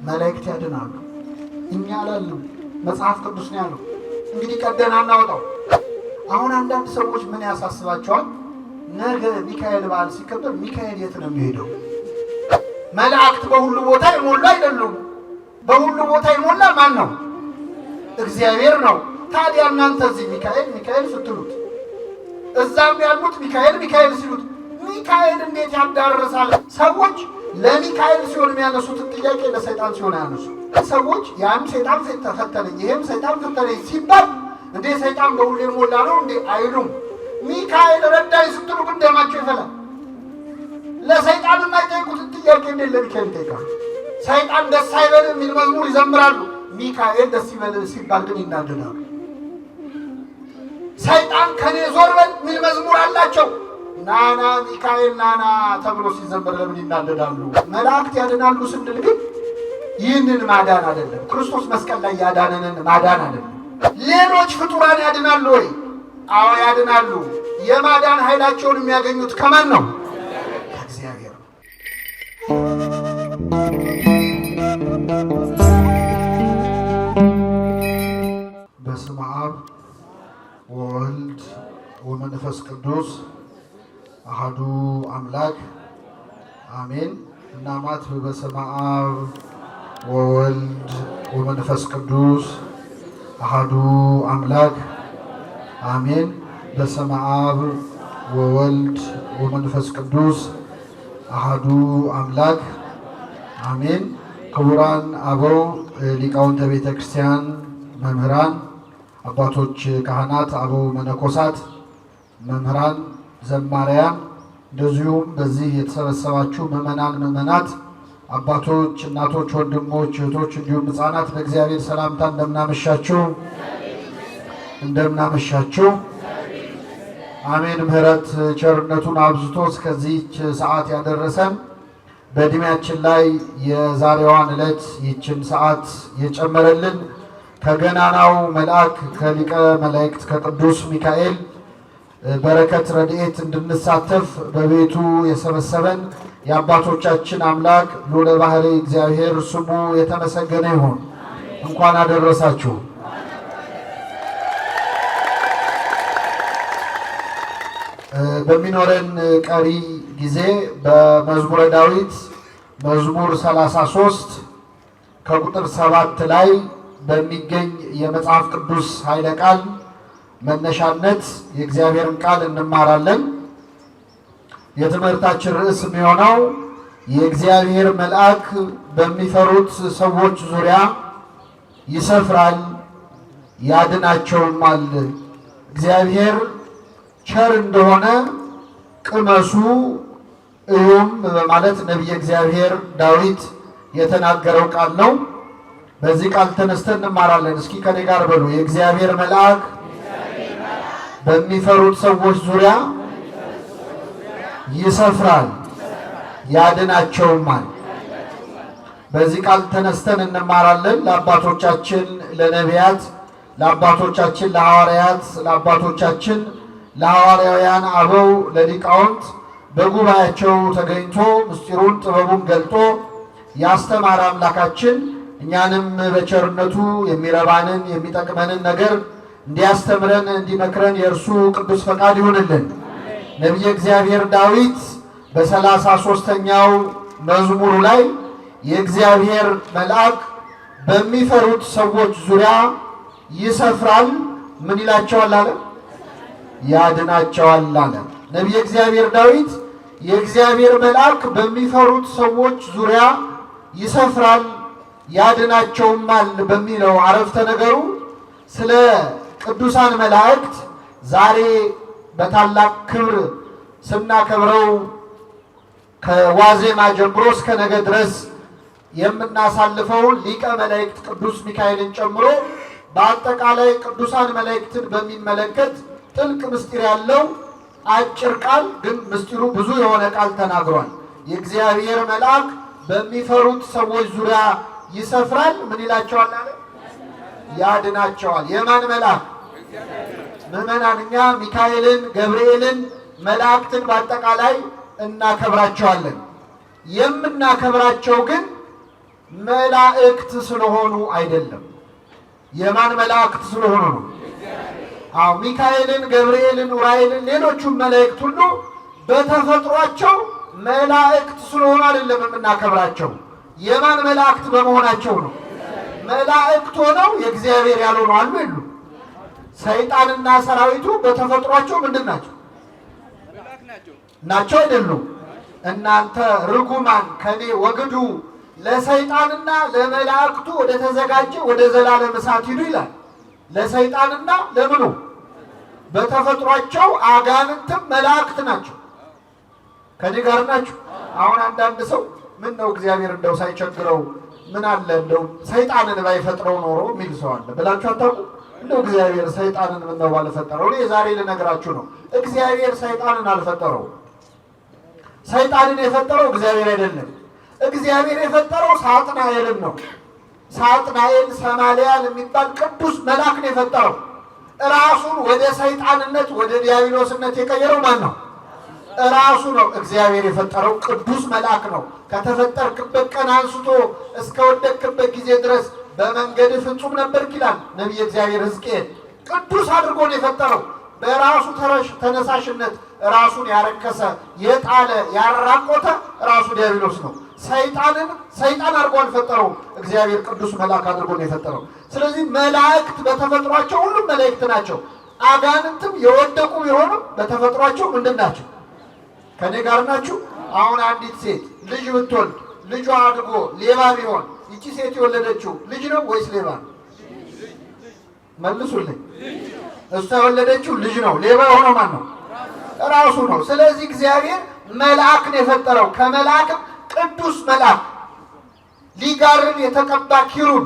መላእክት ያድናሉ። እኛ አላልንም፣ መጽሐፍ ቅዱስ ነው ያለው። እንግዲህ ቀደና እናወጣው። አሁን አንዳንድ ሰዎች ምን ያሳስባቸዋል? ነገ ሚካኤል በዓል ሲከበር ሚካኤል የት ነው የሚሄደው? መላእክት በሁሉ ቦታ ይሞላ አይደሉም? በሁሉ ቦታ ይሞላ ማን ነው? እግዚአብሔር ነው። ታዲያ እናንተ እዚህ ሚካኤል ሚካኤል ስትሉት እዛም ያሉት ሚካኤል ሚካኤል ሲሉት ሚካኤል እንዴት ያዳርሳል? ሰዎች ለሚካኤል ሲሆን የሚያነሱትን ጥያቄ ለሰይጣን ሲሆን ያነሱ ሰዎች ያም ሰይጣን ተፈተነኝ ይሄም ሰይጣን ፈተነኝ ሲባል እንዴ ሰይጣን በሁሉ የሞላ ነው እንዴ አይሉም። ሚካኤል ረዳይ ስትሉ ግን ደማቸው ይፈላል። ለሰይጣን የማይጠይቁትን ጥያቄ እንዴት ለሚካኤል ይጠይቃሉ? ሰይጣን ደስ አይበል የሚል መዝሙር ይዘምራሉ። ሚካኤል ደስ ይበል ሲባል ግን ይናደዳሉ። ሰይጣን ከኔ ዞር በል የሚል መዝሙር አላቸው። ናና ሚካኤል ናና ተብሎ ሲዘምር ለምን ይናደዳሉ? መላእክት ያድናሉ ስንል ግን ይህንን ማዳን አይደለም። ክርስቶስ መስቀል ላይ ያዳነንን ማዳን አይደለም። ሌሎች ፍጡራን ያድናሉ ወይ? አዎ ያድናሉ። የማዳን ኃይላቸውን የሚያገኙት ከማን ነው? ከእግዚአብሔር። በስመ አብ ወወልድ ወመንፈስ ቅዱስ አሐዱ አምላክ አሜን። እናማት በስመ አብ ወወልድ ወመንፈስ ቅዱስ አሐዱ አምላክ አሜን። በስመ አብ ወወልድ ወመንፈስ ቅዱስ አሐዱ አምላክ አሜን። ክቡራን አበው ሊቃውንተ ቤተ ክርስቲያን፣ መምህራን፣ አባቶች ካህናት፣ አበው መነኮሳት፣ መምህራን፣ ዘማሪያን፣ እንደዚሁም በዚህ የተሰበሰባችሁ ምዕመናን፣ ምዕመናት፣ አባቶች፣ እናቶች፣ ወንድሞች፣ እህቶች እንዲሁም ሕፃናት በእግዚአብሔር ሰላምታ እንደምናመሻችሁ እንደምናመሻችሁ። አሜን። ምሕረት ቸርነቱን አብዝቶ እስከዚህች ሰዓት ያደረሰን በዕድሜያችን ላይ የዛሬዋን ዕለት ይችን ሰዓት የጨመረልን ከገናናው መልአክ ከሊቀ መላእክት ከቅዱስ ሚካኤል በረከት ረድኤት እንድንሳተፍ በቤቱ የሰበሰበን የአባቶቻችን አምላክ ልዑለ ባሕርይ እግዚአብሔር ስሙ የተመሰገነ ይሁን። እንኳን አደረሳችሁ። በሚኖረን ቀሪ ጊዜ በመዝሙረ ዳዊት መዝሙር 33 ከቁጥር 7 ላይ በሚገኝ የመጽሐፍ ቅዱስ ኃይለ ቃል መነሻነት የእግዚአብሔርን ቃል እንማራለን። የትምህርታችን ርዕስ የሚሆነው የእግዚአብሔር መልአክ በሚፈሩት ሰዎች ዙሪያ ይሰፍራል ያድናቸውማል። እግዚአብሔር ቸር እንደሆነ ቅመሱ እዩም በማለት ነቢየ እግዚአብሔር ዳዊት የተናገረው ቃል ነው። በዚህ ቃል ተነስተን እንማራለን። እስኪ ከኔ ጋር በሉ። የእግዚአብሔር መልአክ በሚፈሩት ሰዎች ዙሪያ ይሰፍራል ያድናቸውማል። በዚህ ቃል ተነስተን እንማራለን። ለአባቶቻችን ለነቢያት፣ ለአባቶቻችን ለሐዋርያት፣ ለአባቶቻችን ለሐዋርያውያን አበው ለሊቃውንት በጉባኤያቸው ተገኝቶ ምስጢሩን ጥበቡን ገልጦ ያስተማረ አምላካችን እኛንም በቸርነቱ የሚረባንን የሚጠቅመንን ነገር እንዲያስተምረን እንዲመክረን የእርሱ ቅዱስ ፈቃድ ይሁንልን። ነቢየ እግዚአብሔር ዳዊት በ33ኛው መዝሙሩ ላይ የእግዚአብሔር መልአክ በሚፈሩት ሰዎች ዙሪያ ይሰፍራል፣ ምን ይላቸዋል አለ? ያድናቸዋል አለ። ነቢየ እግዚአብሔር ዳዊት የእግዚአብሔር መልአክ በሚፈሩት ሰዎች ዙሪያ ይሰፍራል ያድናቸውማል በሚለው አረፍተ ነገሩ ስለ ቅዱሳን መላእክት ዛሬ በታላቅ ክብር ስናከብረው ከዋዜማ ጀምሮ እስከ ነገ ድረስ የምናሳልፈው ሊቀ መላእክት ቅዱስ ሚካኤልን ጨምሮ በአጠቃላይ ቅዱሳን መላእክትን በሚመለከት ጥልቅ ምስጢር ያለው አጭር ቃል ግን ምስጢሩ ብዙ የሆነ ቃል ተናግሯል። የእግዚአብሔር መልአክ በሚፈሩት ሰዎች ዙሪያ ይሰፍራል፣ ምን ይላቸዋል አለ? ያድናቸዋል። የማን መልአክ? ምዕመናን እኛ ሚካኤልን፣ ገብርኤልን፣ መላእክትን በአጠቃላይ እናከብራቸዋለን። የምናከብራቸው ግን መላእክት ስለሆኑ አይደለም። የማን መላእክት ስለሆኑ ነው? አዎ ሚካኤልን፣ ገብርኤልን፣ ኡራኤልን ሌሎቹም መላእክት ሁሉ በተፈጥሯቸው መላእክት ስለሆኑ አይደለም የምናከብራቸው። የማን መላእክት በመሆናቸው ነው። መላእክት ሆነው የእግዚአብሔር ያልሆኑ አሉ የሉ? ሰይጣንና ሰራዊቱ በተፈጥሯቸው ምንድን ናቸው? ናቸው አይደሉም? እናንተ ርጉማን ከኔ ወግዱ፣ ለሰይጣንና ለመላእክቱ ወደ ተዘጋጀ ወደ ዘላለም እሳት ሂዱ ይላል። ለሰይጣንና ለምኑ? በተፈጥሯቸው አጋንንትም መላእክት ናቸው። ከኔ ጋር ናቸው። አሁን አንዳንድ ሰው ምን ነው እግዚአብሔር እንደው ሳይቸግረው ምን አለ እንደው ሰይጣንን ባይፈጥረው ኖሮ የሚል ሰው አለ ብላችሁ አታውቁ? እንደው እግዚአብሔር ሰይጣንን ምን ነው ባልፈጠረው። እኔ ዛሬ ልነግራችሁ ነው፣ እግዚአብሔር ሰይጣንን አልፈጠረው። ሰይጣንን የፈጠረው እግዚአብሔር አይደለም። እግዚአብሔር የፈጠረው ሳጥናኤልን ነው። ሳጥናኤል ሰማልያል የሚባል ቅዱስ መልአክ ነው የፈጠረው። ራሱን ወደ ሰይጣንነት ወደ ዲያብሎስነት የቀየረው ማን ነው? ራሱ ነው። እግዚአብሔር የፈጠረው ቅዱስ መልአክ ነው። ከተፈጠርክበት ቀን አንስቶ እስከ ወደቅክበት ጊዜ ድረስ በመንገድ ፍጹም ነበርክ ይላል ነቢየ እግዚአብሔር ሕዝቅኤል። ቅዱስ አድርጎ ነው የፈጠረው። በራሱ ተነሳሽነት ራሱን ያረከሰ የጣለ ያራቆተ ራሱ ዲያብሎስ ነው። ሰይጣን አድርጎ አልፈጠረውም። እግዚአብሔር ቅዱስ መልአክ አድርጎ ነው የፈጠረው። ስለዚህ መላእክት በተፈጥሯቸው ሁሉም መላእክት ናቸው። አጋንንትም የወደቁ ቢሆኑም በተፈጥሯቸው ምንድን ናቸው? ከኔ ጋር ናችሁ? አሁን አንዲት ሴት ልጅ ብትወልድ ልጇ አድጎ ሌባ ቢሆን ይቺ ሴት የወለደችው ልጅ ነው ወይስ ሌባ ነው? መልሱልኝ። እሷ የወለደችው ልጅ ነው። ሌባ የሆነው ማን ነው? ራሱ ነው። ስለዚህ እግዚአብሔር መልአክ ነው የፈጠረው። ከመልአክም ቅዱስ መልአክ ሊጋርድ የተቀባ ኪሩብ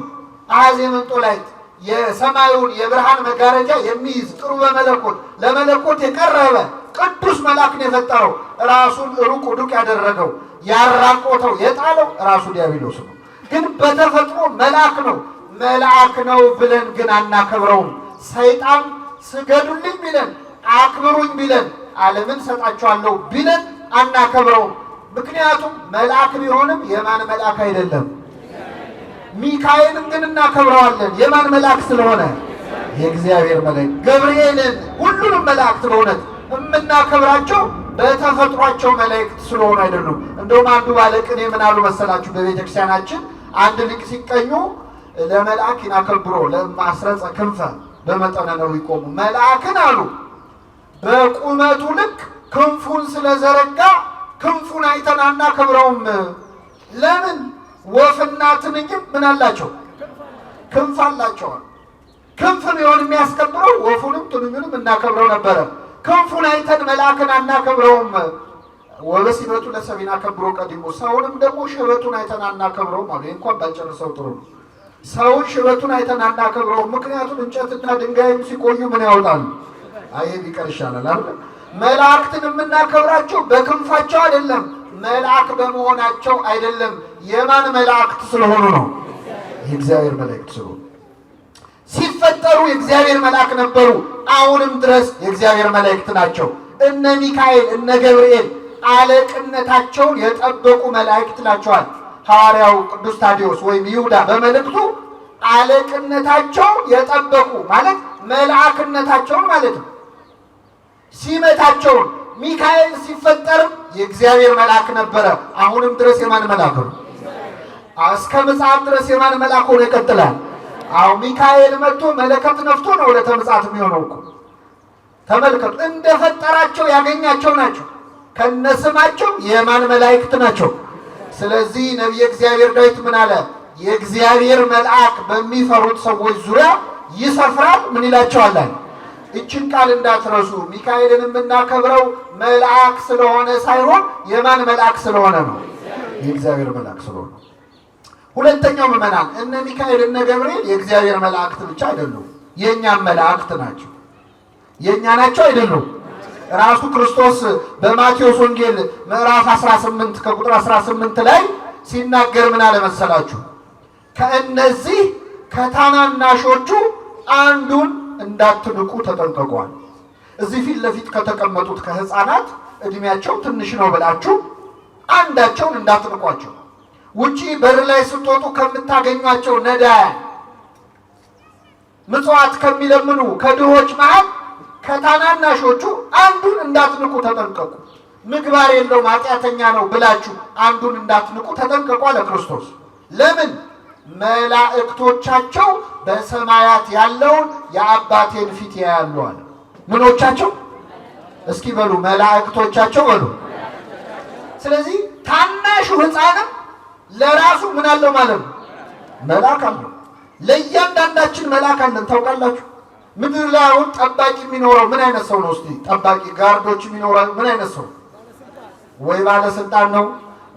አሐዜ መንጦላዕት የሰማዩን የብርሃን መጋረጃ የሚይዝ ቅሩበ መለኮት ለመለኮት የቀረበ ቅዱስ መልአክ ነው የፈጠረው። ራሱን ሩቅ ዱቅ ያደረገው ያራቆተው የጣለው ራሱ ዲያብሎስ ነው። ግን በተፈጥሮ መልአክ ነው። መልአክ ነው ብለን ግን አናከብረውም። ሰይጣን ስገዱልኝ ቢለን አክብሩኝ ቢለን ዓለምን ሰጣቸዋለሁ ቢለን አናከብረውም። ምክንያቱም መልአክ ቢሆንም የማን መልአክ አይደለም። ሚካኤልን ግን እናከብረዋለን። የማን መልአክ ስለሆነ? የእግዚአብሔር መልአክ። ገብርኤልን፣ ሁሉንም መላእክት በእውነት የምናከብራቸው በተፈጥሯቸው መላእክት ስለሆኑ አይደሉም። እንደውም አንዱ ባለቅኔ ምን አሉ መሰላችሁ? በቤተ ክርስቲያናችን አንድ ሊቅ ሲቀኙ ለመልአክ ይናከብሮ ለማስረጸ ክንፈ በመጠነ ነው ይቆሙ። መልአክን አሉ በቁመቱ ልክ ክንፉን ስለዘረጋ ክንፉን አይተን አናከብረውም። ለምን? ወፍና ትንኝም ምን አላቸው? ክንፍ አላቸዋል። ክንፍ ቢሆን የሚያስከብረው ወፉንም ትንኙንም እናከብረው ነበረ። ክንፉን አይተን መልአክን አናከብረውም። ወበሲበቱ ለሰብእ ይናከብሮ ቀዲሞ። ሰውንም ደግሞ ሽበቱን አይተን አናከብረውም አሉ። እንኳን ባልጨርሰው ጥሩ ነው። ሰውን ሽበቱን አይተን አናከብረውም። ምክንያቱም እንጨትና ድንጋይም ሲቆዩ ምን ያወጣሉ? አይ ቢቀር ይሻላል አይደል? መላእክትን የምናከብራቸው በክንፋቸው አይደለም፣ መልአክ በመሆናቸው አይደለም። የማን መላእክት ስለሆኑ ነው? የእግዚአብሔር መላእክት ስለሆኑ። ሲፈጠሩ የእግዚአብሔር መልአክ ነበሩ። አሁንም ድረስ የእግዚአብሔር መላእክት ናቸው። እነ ሚካኤል እነ ገብርኤል አለቅነታቸውን የጠበቁ መላእክት ናቸዋል። ሐዋርያው ቅዱስ ታዲዮስ ወይም ይሁዳ በመልእክቱ አለቅነታቸውን የጠበቁ ማለት መልአክነታቸውን ማለት ነው። ሲመታቸውን ሚካኤል ሲፈጠርም የእግዚአብሔር መልአክ ነበረ። አሁንም ድረስ የማን መልአክ ነው? እስከ ምጽአት ድረስ የማን መልአክ ሆኖ ይቀጥላል? አዎ ሚካኤል መጥቶ መለከት ነፍቶ ነው ወደ ምጽአት የሚሆነው እኮ። ተመልከቱ፣ እንደፈጠራቸው ያገኛቸው ናቸው። ከነስማቸው የማን መላእክት ናቸው? ስለዚህ ነቢየ እግዚአብሔር ዳዊት ምን አለ? የእግዚአብሔር መልአክ በሚፈሩት ሰዎች ዙሪያ ይሰፍራል። ምን ይላቸዋል? እችን ቃል እንዳትረሱ። ሚካኤልን የምናከብረው መልአክ ስለሆነ ሳይሆን የማን መልአክ ስለሆነ ነው? የእግዚአብሔር መልአክ ስለሆነ። ሁለተኛው ምዕመናን እነ ሚካኤል እነ ገብርኤል የእግዚአብሔር መላእክት ብቻ አይደሉም፣ የእኛም መላእክት ናቸው። የእኛ ናቸው አይደሉም? ራሱ ክርስቶስ በማቴዎስ ወንጌል ምዕራፍ 18 ከቁጥር 18 ላይ ሲናገር ምን አለ መሰላችሁ? ከእነዚህ ከታናናሾቹ አንዱን እንዳትንቁ ተጠንቀቋል። እዚህ ፊት ለፊት ከተቀመጡት ከህፃናት እድሜያቸው ትንሽ ነው ብላችሁ አንዳቸውን እንዳትንቋቸው። ውጪ በር ላይ ስትወጡ ከምታገኟቸው ነዳያን ምጽዋት ከሚለምኑ ከድሆች መሃል ከታናናሾቹ አንዱን እንዳትንቁ ተጠንቀቁ። ምግባር የለውም ኃጢአተኛ ነው ብላችሁ አንዱን እንዳትንቁ ተጠንቀቁ አለ ክርስቶስ። ለምን? መላእክቶቻቸው በሰማያት ያለውን የአባቴን ፊት ያያሉ አለ። ምኖቻቸው? እስኪ በሉ መላእክቶቻቸው በሉ። ስለዚህ ታናሹ ሕፃንም ለራሱ ምን አለው ማለት ነው? መልአክ አለው። ለእያንዳንዳችን መልአክ አለን። ታውቃላችሁ? ምድር ላይ አሁን ጠባቂ የሚኖረው ምን አይነት ሰው ነው? እስቲ ጠባቂ ጋርዶች የሚኖረው ምን አይነት ሰው? ወይ ባለስልጣን ነው፣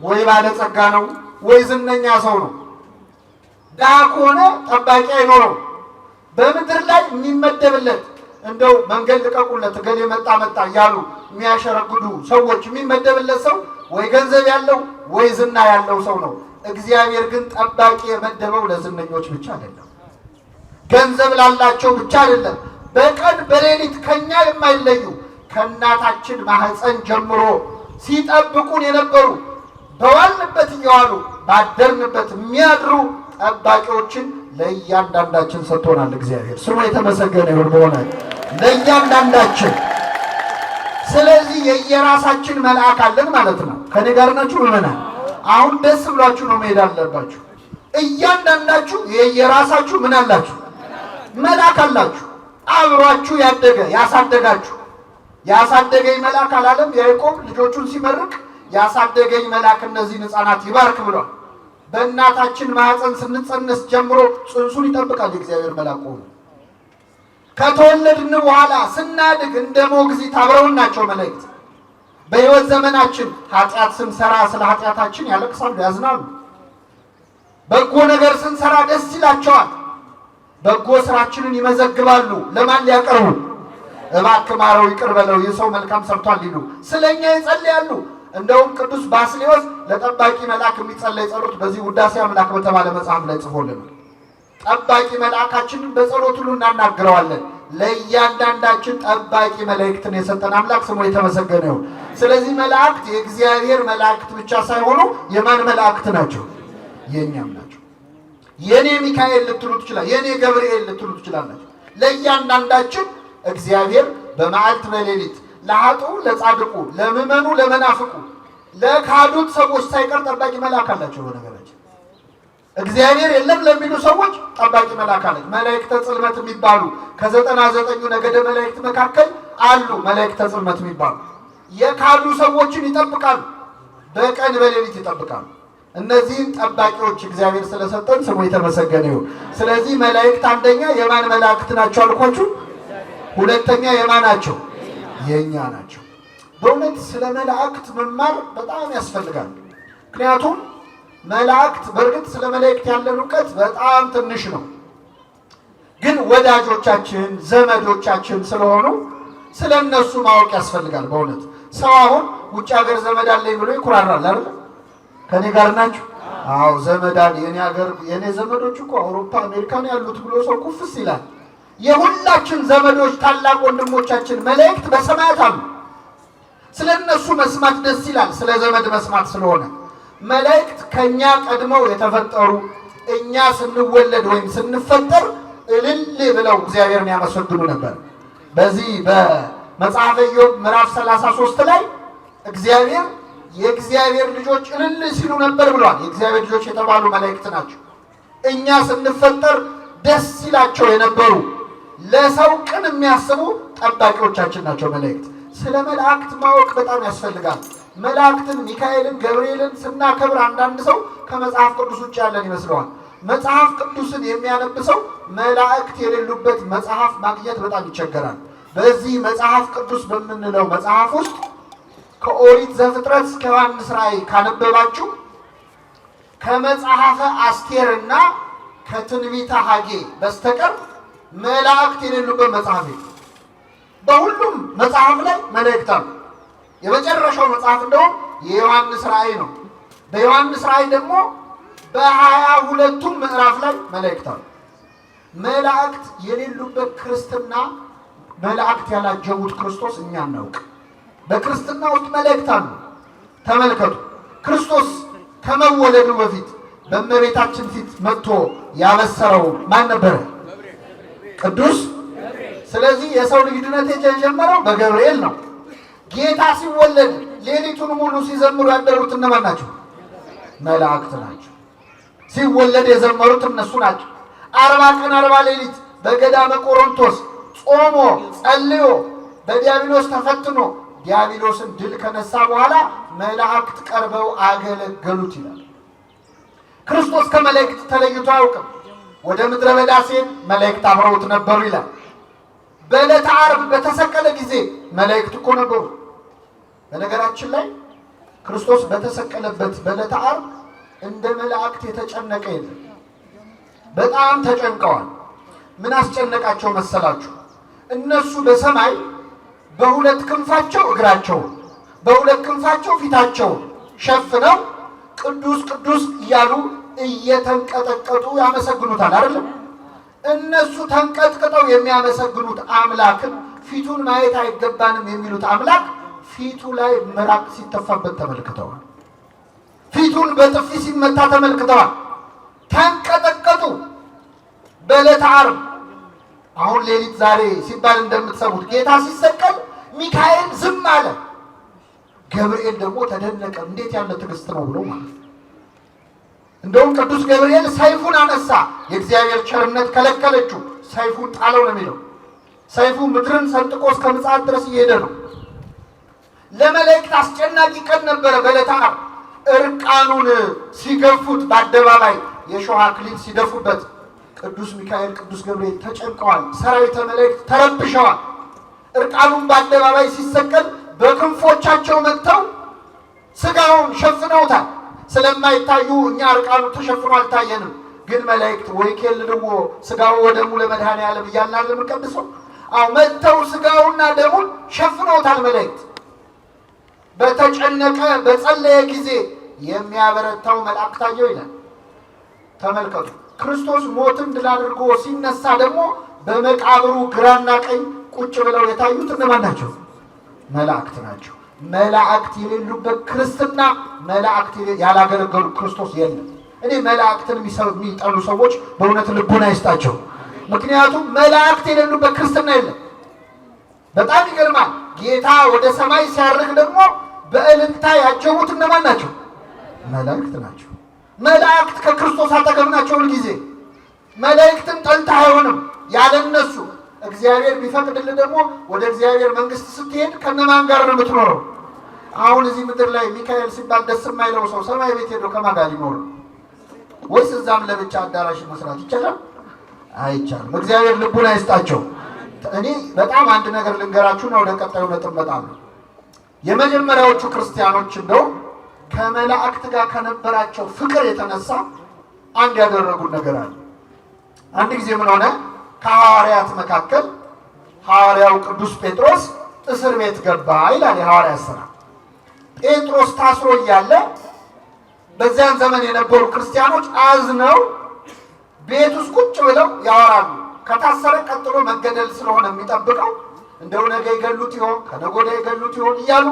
ወይ ባለጸጋ ነው፣ ወይ ዝነኛ ሰው ነው። ድሃ ከሆነ ጠባቂ አይኖረው። በምድር ላይ የሚመደብለት እንደው መንገድ ልቀቁለት እገሌ መጣ እያሉ የሚያሸረግዱ ሰዎች የሚመደብለት ሰው ወይ ገንዘብ ያለው ወይ ዝና ያለው ሰው ነው። እግዚአብሔር ግን ጠባቂ የመደበው ለዝነኞች ብቻ አይደለም፣ ገንዘብ ላላቸው ብቻ አይደለም። በቀን በሌሊት ከኛ የማይለዩ ከእናታችን ማህፀን ጀምሮ ሲጠብቁን የነበሩ በዋልንበት እየዋሉ ባደርንበት የሚያድሩ ጠባቂዎችን ለእያንዳንዳችን ሰጥቶናል። እግዚአብሔር ስሙ የተመሰገነ ይሁን። በሆነ ለእያንዳንዳችን ስለዚህ የየራሳችን መልአክ አለን ማለት ነው። ከኔ ጋር ናችሁ ምዕመናን? አሁን ደስ ብሏችሁ ነው መሄድ አለባችሁ። እያንዳንዳችሁ የየራሳችሁ ምን አላችሁ? መልአክ አላችሁ። አብሯችሁ ያደገ ያሳደጋችሁ። ያሳደገኝ መልአክ አላለም ያዕቆብ ልጆቹን ሲመርቅ? ያሳደገኝ መልአክ እነዚህን ሕፃናት ይባርክ ብሏል። በእናታችን ማህፀን ስንጸነስ ጀምሮ ጽንሱን ይጠብቃል የእግዚአብሔር መልአክ ሆኖ። ከተወለድን በኋላ ስናድግ እንደ ሞግዚት አብረውን ናቸው መላእክት። በሕይወት ዘመናችን ኃጢአት ስንሰራ ስለ ኃጢአታችን ያለቅሳሉ፣ ያዝናሉ። በጎ ነገር ስንሰራ ደስ ይላቸዋል። በጎ ስራችንን ይመዘግባሉ። ለማን ሊያቀርቡ? እባክህ ማረው ይቅር በለው ይህ ሰው መልካም ሰርቷል ሊሉ ስለኛ ይጸልያሉ። እንደውም ቅዱስ ባስልዮስ ለጠባቂ መልአክ የሚጸለይ ጸሎት በዚህ ውዳሴ አምላክ በተባለ መጽሐፍ ላይ ጽፎልን ጠባቂ መልአካችንን በጸሎት ሁሉ እናናግረዋለን። ለእያንዳንዳችን ጠባቂ መላእክትን የሰጠን አምላክ ስሙ የተመሰገነ ይሁን። ስለዚህ መላእክት የእግዚአብሔር መላእክት ብቻ ሳይሆኑ የማን መላእክት ናቸው? የእኛም ናቸው። የኔ ሚካኤል ልትሉ ትችላል፣ የኔ ገብርኤል ልትሉ ትችላላችሁ። ለእያንዳንዳችን እግዚአብሔር በመዓልት በሌሊት ለኃጡ ለጻድቁ ለምእመኑ ለመናፍቁ ለካዱት ሰዎች ሳይቀር ጠባቂ መልአክ አላቸው። በነገራችን እግዚአብሔር የለም ለሚሉ ሰዎች ጠባቂ መልአክ አለች። መላእክተ ጽልመት የሚባሉ ከ99 ነገደ መላእክት መካከል አሉ። መላእክተ ጽልመት የሚባሉ የካዱ ሰዎችን ይጠብቃሉ፣ በቀን በሌሊት ይጠብቃሉ። እነዚህን ጠባቂዎች እግዚአብሔር ስለሰጠን ስሙ የተመሰገነ ይሁን። ስለዚህ መላእክት አንደኛ የማን መላእክት ናቸው አልኳችሁ? ሁለተኛ የማን ናቸው? የኛ ናቸው። በእውነት ስለ መላእክት መማር በጣም ያስፈልጋል። ምክንያቱም መላእክት በእርግጥ ስለ መላእክት ያለን እውቀት በጣም ትንሽ ነው፣ ግን ወዳጆቻችን ዘመዶቻችን ስለሆኑ ስለ እነሱ ማወቅ ያስፈልጋል። በእውነት ሰው አሁን ውጭ ሀገር ዘመድ አለኝ ብሎ ይኩራራል አይደል? ከኔ ጋር ናችሁ? አዎ ዘመድ አለ የኔ ሀገር የኔ ዘመዶች እኮ አውሮፓ አሜሪካን ያሉት ብሎ ሰው ኩፍስ ይላል። የሁላችን ዘመዶች ታላቅ ወንድሞቻችን መላእክት በሰማያት አሉ። ስለ እነሱ መስማት ደስ ይላል፣ ስለ ዘመድ መስማት ስለሆነ። መላእክት ከኛ ቀድመው የተፈጠሩ እኛ ስንወለድ ወይም ስንፈጠር እልል ብለው እግዚአብሔርን ያመሰግኑ ነበር። በዚህ በመጽሐፈ ኢዮብ ምዕራፍ 33 ላይ እግዚአብሔር የእግዚአብሔር ልጆች እልል ሲሉ ነበር ብሏል። የእግዚአብሔር ልጆች የተባሉ መላእክት ናቸው። እኛ ስንፈጠር ደስ ይላቸው የነበሩ ለሰው ቅን የሚያስቡ ጠባቂዎቻችን ናቸው መላእክት። ስለ መላእክት ማወቅ በጣም ያስፈልጋል። መላእክትን ሚካኤልን ገብርኤልን ስናከብር አንዳንድ ሰው ከመጽሐፍ ቅዱስ ውጭ ያለን ይመስለዋል። መጽሐፍ ቅዱስን የሚያነብ ሰው መላእክት የሌሉበት መጽሐፍ ማግኘት በጣም ይቸገራል። በዚህ መጽሐፍ ቅዱስ በምንለው መጽሐፍ ውስጥ ከኦሪት ዘፍጥረት እስከ ዮሐንስ ራእይ ካነበባችሁ ከመጽሐፈ አስቴርና ከትንቢተ ሐጌ በስተቀር መላእክት የሌሉበት መጽሐፍ ነው። በሁሉም መጽሐፍ ላይ መላእክት አሉ። የመጨረሻው መጽሐፍ እንደውም የዮሐንስ ራእይ ነው። በዮሐንስ ራእይ ደግሞ በ22ቱም ምዕራፍ ላይ መላእክት አሉ። መላእክት የሌሉበት ክርስትና መላእክት ያላጀቡት ክርስቶስ እኛ እናውቅ። በክርስትና ውስጥ መላእክት አሉ። ተመልከቱ፣ ክርስቶስ ከመወለዱ በፊት በእመቤታችን ፊት መጥቶ ያበሰረው ማን ነበረ? ቅዱስ። ስለዚህ የሰው ልጅ ድነት የጀመረው በገብርኤል ነው። ጌታ ሲወለድ ሌሊቱን ሙሉ ሲዘምሩ ያደሩት እነማን ናቸው? መላእክት ናቸው። ሲወለድ የዘመሩት እነሱ ናቸው። 40 ቀን 40 ሌሊት በገዳመ ቆሮንቶስ ጾሞ ጸልዮ በዲያብሎስ ተፈትኖ ዲያብሎስን ድል ከነሳ በኋላ መላእክት ቀርበው አገለገሉት ይላል። ክርስቶስ ከመላእክት ተለይቶ አያውቅም። ወደ ምድረ በዳ ሲሄድ መላእክት አብረውት ነበሩ ይላል። በዕለተ ዓርብ በተሰቀለ ጊዜ መላእክት እኮ ነበሩ። በነገራችን ላይ ክርስቶስ በተሰቀለበት በዕለተ ዓርብ እንደ መላእክት የተጨነቀ የለም። በጣም ተጨንቀዋል። ምን አስጨነቃቸው መሰላችሁ? እነሱ በሰማይ በሁለት ክንፋቸው እግራቸውን በሁለት ክንፋቸው ፊታቸውን ሸፍነው ቅዱስ ቅዱስ እያሉ እየተንቀጠቀጡ ያመሰግኑታል አይደለም? እነሱ ተንቀጥቅጠው የሚያመሰግኑት አምላክን ፊቱን ማየት አይገባንም የሚሉት አምላክ ፊቱ ላይ ምራቅ ሲተፋበት ተመልክተዋል። ፊቱን በጥፊ ሲመታ ተመልክተዋል። ተንቀጠቀጡ። በዕለተ ዓርብ አሁን ሌሊት ዛሬ ሲባል እንደምትሰሙት ጌታ ሲሰቀል ሚካኤል ዝም አለ። ገብርኤል ደግሞ ተደነቀ። እንዴት ያለ ትዕግስት ነው ብሎ ማለት። እንደውም ቅዱስ ገብርኤል ሰይፉን አነሳ። የእግዚአብሔር ቸርነት ከለከለችው። ሰይፉን ጣለው ነው የሚለው። ሰይፉ ምድርን ሰንጥቆ እስከ ምጽአት ድረስ እየሄደ ነው። ለመላእክት አስጨናቂ ቀን ነበረ። በዕለተ ዓርብ እርቃኑን ሲገፉት፣ በአደባባይ የሾህ አክሊል ሲደፉበት ቅዱስ ሚካኤል ቅዱስ ገብርኤል ተጨንቀዋል። ሰራዊተ መላእክት ተረብሸዋል። እርቃኑን በአደባባይ ሲሰቀል በክንፎቻቸው መጥተው ስጋውን ሸፍነውታል። ስለማይታዩ እኛ እርቃኑ ተሸፍኖ አልታየንም። ግን መላእክት ወይ ኬልልዎ ስጋው ወደሙ ለመድኃኔዓለም እያልን የምንቀድሰው መጥተው ስጋውና ደሙን ሸፍነውታል። መላእክት በተጨነቀ በጸለየ ጊዜ የሚያበረታው መልአክ ታየው ይላል። ተመልከቱ። ክርስቶስ ሞትን ድል አድርጎ ሲነሳ ደግሞ በመቃብሩ ግራና ቀኝ ቁጭ ብለው የታዩት እነማን ናቸው? መላእክት ናቸው። መላእክት የሌሉበት ክርስትና፣ መላእክት ያላገለገሉ ክርስቶስ የለም። እኔ መላእክትን የሚጠሉ ሰዎች በእውነት ልቡና ይስጣቸው። ምክንያቱም መላእክት የሌሉበት ክርስትና የለም። በጣም ይገርማል። ጌታ ወደ ሰማይ ሲያርግ ደግሞ በእልልታ ያጀቡት እነማን ናቸው? መላእክት ናቸው። መላእክት ከክርስቶስ አጠገብ ናቸው ሁልጊዜ። መላእክትን ጠልተህ አይሆንም ያለ እነሱ። እግዚአብሔር ቢፈቅድልህ ደግሞ ወደ እግዚአብሔር መንግስት ስትሄድ ከነማን ጋር ነው የምትኖረው? አሁን እዚህ ምድር ላይ ሚካኤል ሲባል ደስ የማይለው ሰው ሰማይ ቤት ሄዶ ከማን ጋር ሊኖር? ወይስ እዛም ለብቻ አዳራሽ መስራት ይቻላል? አይቻልም። እግዚአብሔር ልቡን አይስጣቸው። እኔ በጣም አንድ ነገር ልንገራችሁና ወደ ቀጣዩ ነጥብ እመጣለሁ። የመጀመሪያዎቹ ክርስቲያኖች እንደው ከመላእክት ጋር ከነበራቸው ፍቅር የተነሳ አንድ ያደረጉት ነገር አለ። አንድ ጊዜ ምን ሆነ? ከሐዋርያት መካከል ሐዋርያው ቅዱስ ጴጥሮስ እስር ቤት ገባ ይላል የሐዋርያት ሥራ። ጴጥሮስ ታስሮ እያለ በዚያን ዘመን የነበሩ ክርስቲያኖች አዝነው ቤት ውስጥ ቁጭ ብለው ያወራሉ። ከታሰረ ቀጥሎ መገደል ስለሆነ የሚጠብቀው እንደው ነገ ይገሉት ይሆን ከነገ ወዲያ ይገሉት ይሆን እያሉ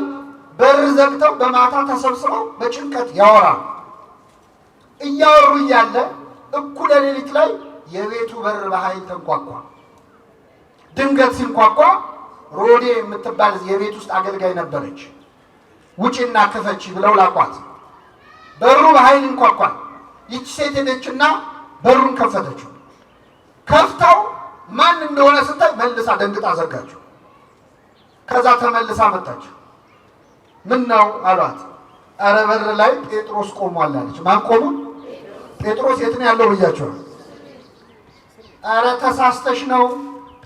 በር ዘግተው በማታ ተሰብስበው በጭንቀት ያወራሉ። እያወሩ እያለ እኩለ ሌሊት ላይ የቤቱ በር በኃይል ተንኳኳ። ድንገት ሲንኳኳ ሮዴ የምትባል የቤት ውስጥ አገልጋይ ነበረች። ውጪና ክፈቺ ብለው ላቋት። በሩ በኃይል እንኳኳል። ይቺ ሴት ሄደችና በሩን ከፈተችው። ከፍታው ማን እንደሆነ ስታይ መልሳ ደንግጣ ዘጋችው። ከዛ ተመልሳ መጣች። ምን ነው አሏት። ኧረ በር ላይ ጴጥሮስ ቆሟል አለች። ማን ቆሙ? ጴጥሮስ የት ነው ያለው ብያቸው። ኧረ ተሳስተሽ ነው፣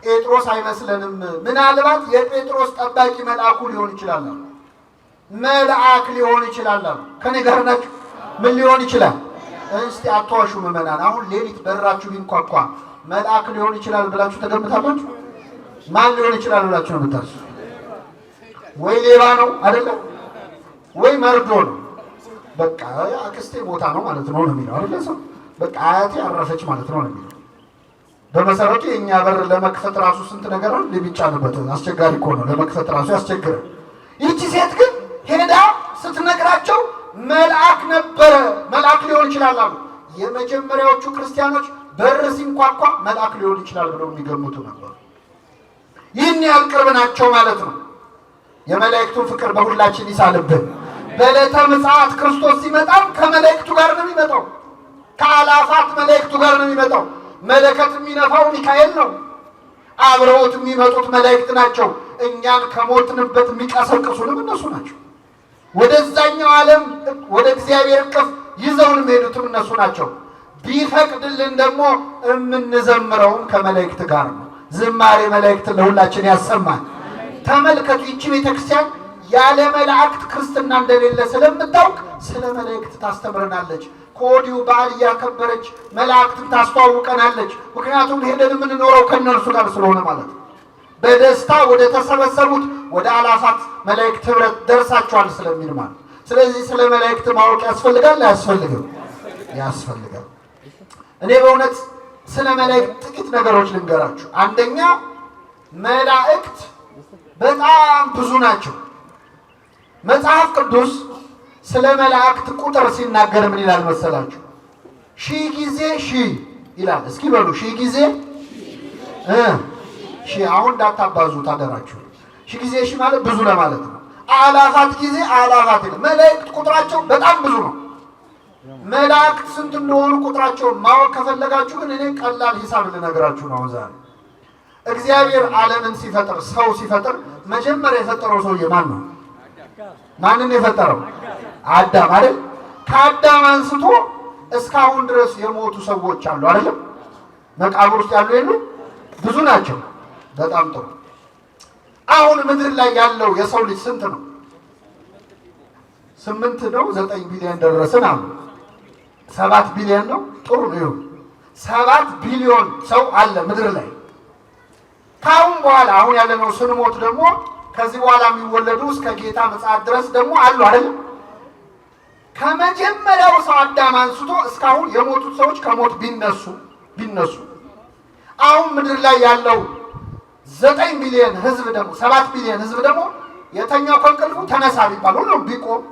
ጴጥሮስ አይመስለንም። ምናልባት የጴጥሮስ ጠባቂ መልአኩ ሊሆን ይችላል። መልአክ ሊሆን ይችላል። ከኔ ጋር ናችሁ? ምን ሊሆን ይችላል? እስቲ አትዋሹ ምዕመናን። አሁን ሌሊት በራችሁ ቢንኳኳ መልአክ ሊሆን ይችላል ብላችሁ ተገምታላችሁ? ማን ሊሆን ይችላል ብላችሁ ነው የምታስቡ? ወይ ሌባ ነው አይደለም? ወይ መርዶ ነው። በቃ አክስቴ ቦታ ነው ማለት ነው የሚለው አይደል? ሰው በቃ አያቴ አረፈች ማለት ነው የሚለው። በመሰረቱ የኛ በር ለመክፈት ራሱ ስንት ነገር ነው ሊጫንበት። አስቸጋሪ እኮ ነው ለመክፈት ራሱ ያስቸግራል። ይቺ ሴት ግን ሄዳ ስትነግራቸው መልአክ ነበረ፣ መልአክ ሊሆን ይችላል አሉ። የመጀመሪያዎቹ ክርስቲያኖች በር ሲንኳኳ መልአክ ሊሆን ይችላል ብለው የሚገምቱ ነበሩ። ይህን ያህል ቅርብ ናቸው ማለት ነው። የመላእክቱን ፍቅር በሁላችን ይሳልብን። በዕለተ ምጽአት ክርስቶስ ሲመጣም ከመላእክቱ ጋር ነው የሚመጣው። ከአላፋት መላእክቱ ጋር ነው የሚመጣው። መለከት የሚነፋው ሚካኤል ነው። አብረውት የሚመጡት መላእክት ናቸው። እኛን ከሞትንበት የሚቀሰቅሱንም እነሱ ናቸው። ወደዛኛው ዓለም ወደ እግዚአብሔር እቅፍ ይዘውን የሚሄዱትም እነሱ ናቸው። ቢፈቅድልን ደግሞ የምንዘምረውም ከመላእክት ጋር ነው። ዝማሬ መላእክት ለሁላችን ያሰማል። ተመልከቱ፣ ይቺ ቤተክርስቲያን ያለ መላእክት ክርስትና እንደሌለ ስለምታውቅ ስለ መላእክት ታስተምረናለች። ከወዲሁ በዓል እያከበረች መላእክትን ታስተዋውቀናለች። ምክንያቱም ሄደን የምንኖረው ከእነርሱ ጋር ስለሆነ ማለት ነው። በደስታ ወደ ተሰበሰቡት ወደ አላፋት መላእክት ህብረት ደርሳቸዋል ስለሚል ማለት። ስለዚህ ስለ መላእክት ማወቅ ያስፈልጋል አያስፈልግም? ያስፈልጋል። እኔ በእውነት ስለ መላእክት ጥቂት ነገሮች ልንገራችሁ። አንደኛ መላእክት በጣም ብዙ ናቸው። መጽሐፍ ቅዱስ ስለ መላእክት ቁጥር ሲናገር ምን ይላል መሰላችሁ? 1000 ጊዜ 1000 ይላል። እስኪ በሉ 1000 ጊዜ 1000። አሁን እንዳታባዙ ታደራችሁ። 1000 ጊዜ 1000 ማለት ብዙ ለማለት ነው። አላፋት ጊዜ አላፋት ይላል። መላእክት ቁጥራቸው በጣም ብዙ ነው። መላእክት ስንት እንደሆኑ ቁጥራቸው ማወቅ ከፈለጋችሁ ግን እኔ ቀላል ሂሳብ ልነግራችሁ ነው ዛሬ። እግዚአብሔር ዓለምን ሲፈጥር ሰው ሲፈጥር መጀመሪያ የፈጠረው ሰውዬ ማን ነው? ማንን የፈጠረው? አዳም አይደል? ከአዳም አንስቶ እስካሁን ድረስ የሞቱ ሰዎች አሉ አይደል? መቃብር ውስጥ ያሉ የሉ? ብዙ ናቸው። በጣም ጥሩ። አሁን ምድር ላይ ያለው የሰው ልጅ ስንት ነው? 8 ነው 9 ቢሊዮን ደረሰን አሉ። 7 ቢሊዮን ነው። ጥሩ ነው። 7 ቢሊዮን ሰው አለ ምድር ላይ። ካሁን በኋላ አሁን ያለነው ስንሞት ደግሞ ከዚህ በኋላ የሚወለዱ እስከ ጌታ ምጽአት ድረስ ደግሞ አሉ አይደል? ከመጀመሪያው ሰው አዳም አንስቶ እስካሁን የሞቱት ሰዎች ከሞት ቢነሱ አሁን ምድር ላይ ያለው 9 ቢሊዮን ህዝብ ደግሞ 7 ቢሊዮን ህዝብ ደግሞ የተኛው ከእንቅልፉ ተነሳ ቢባል ሁሉም ቢቆም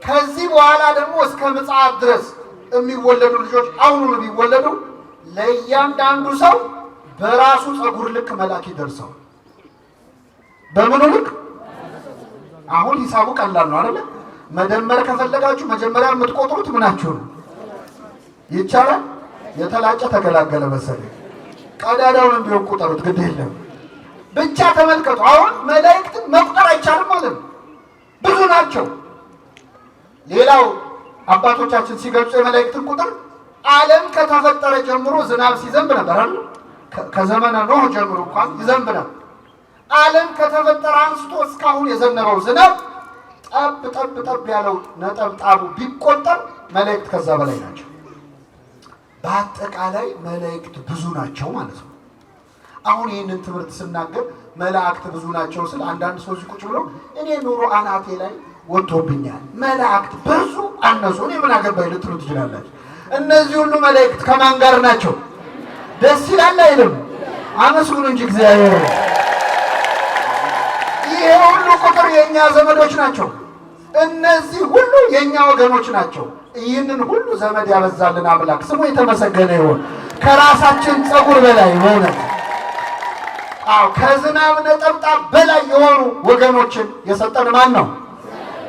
ከዚህ በኋላ ደግሞ እስከ ምጽአት ድረስ የሚወለዱ ልጆች አሁኑ ቢወለዱ ለእያንዳንዱ ሰው በራሱ ፀጉር ልክ መልአክ ይደርሰው። በምኑ ልክ? አሁን ሂሳቡ ቀላል ነው አይደል? መደመር ከፈለጋችሁ መጀመሪያ የምትቆጥሩት ምናችሁ ነው? ይቻላል? የተላጨ ተገላገለ መሰለኝ። ቀዳዳውን ቢሆን ቁጠሩት፣ ግድ የለም ብቻ ተመልከቱ። አሁን መላእክትን መቁጠር አይቻልም ማለት ነው። ብዙ ናቸው። ሌላው አባቶቻችን ሲገልጹ የመላእክትን ቁጥር ዓለም ከተፈጠረ ጀምሮ ዝናብ ሲዘንብ ነበር አይደል? ከዘመነ ኖህ ጀምሮ እንኳን ይዘንብ ነበር። ዓለም ከተፈጠረ አንስቶ እስካሁን የዘነበው ዝናብ ጠብ ያለው ነጠብጣቡ ቢቆጠር መላእክት ከዛ በላይ ናቸው። በአጠቃላይ መላእክት ብዙ ናቸው ማለት ነው። አሁን ይህንን ትምህርት ስናገር መላእክት ብዙ ናቸው ስል አንዳንድ ሰዎች ቁጭ ብለው እኔ ኑሮ አናቴ ላይ ወጥቶብኛል፣ መላእክት ብዙ አነሱ እኔ ምን አገባኝ ልትሉ ትችላላችሁ። እነዚህ ሁሉ መላእክት ከማን ጋር ናቸው? ደስ ይላል አይልም? አመስግኑ እንጂ እግዚአብሔር። ይሄ ሁሉ ቁጥር የኛ ዘመዶች ናቸው። እነዚህ ሁሉ የኛ ወገኖች ናቸው። ይህንን ሁሉ ዘመድ ያበዛልን አምላክ ስሙ የተመሰገነ ይሁን። ከራሳችን ፀጉር በላይ በእውነት ከዝናብ ነጠብጣብ በላይ የሆኑ ወገኖችን የሰጠን ማን ነው?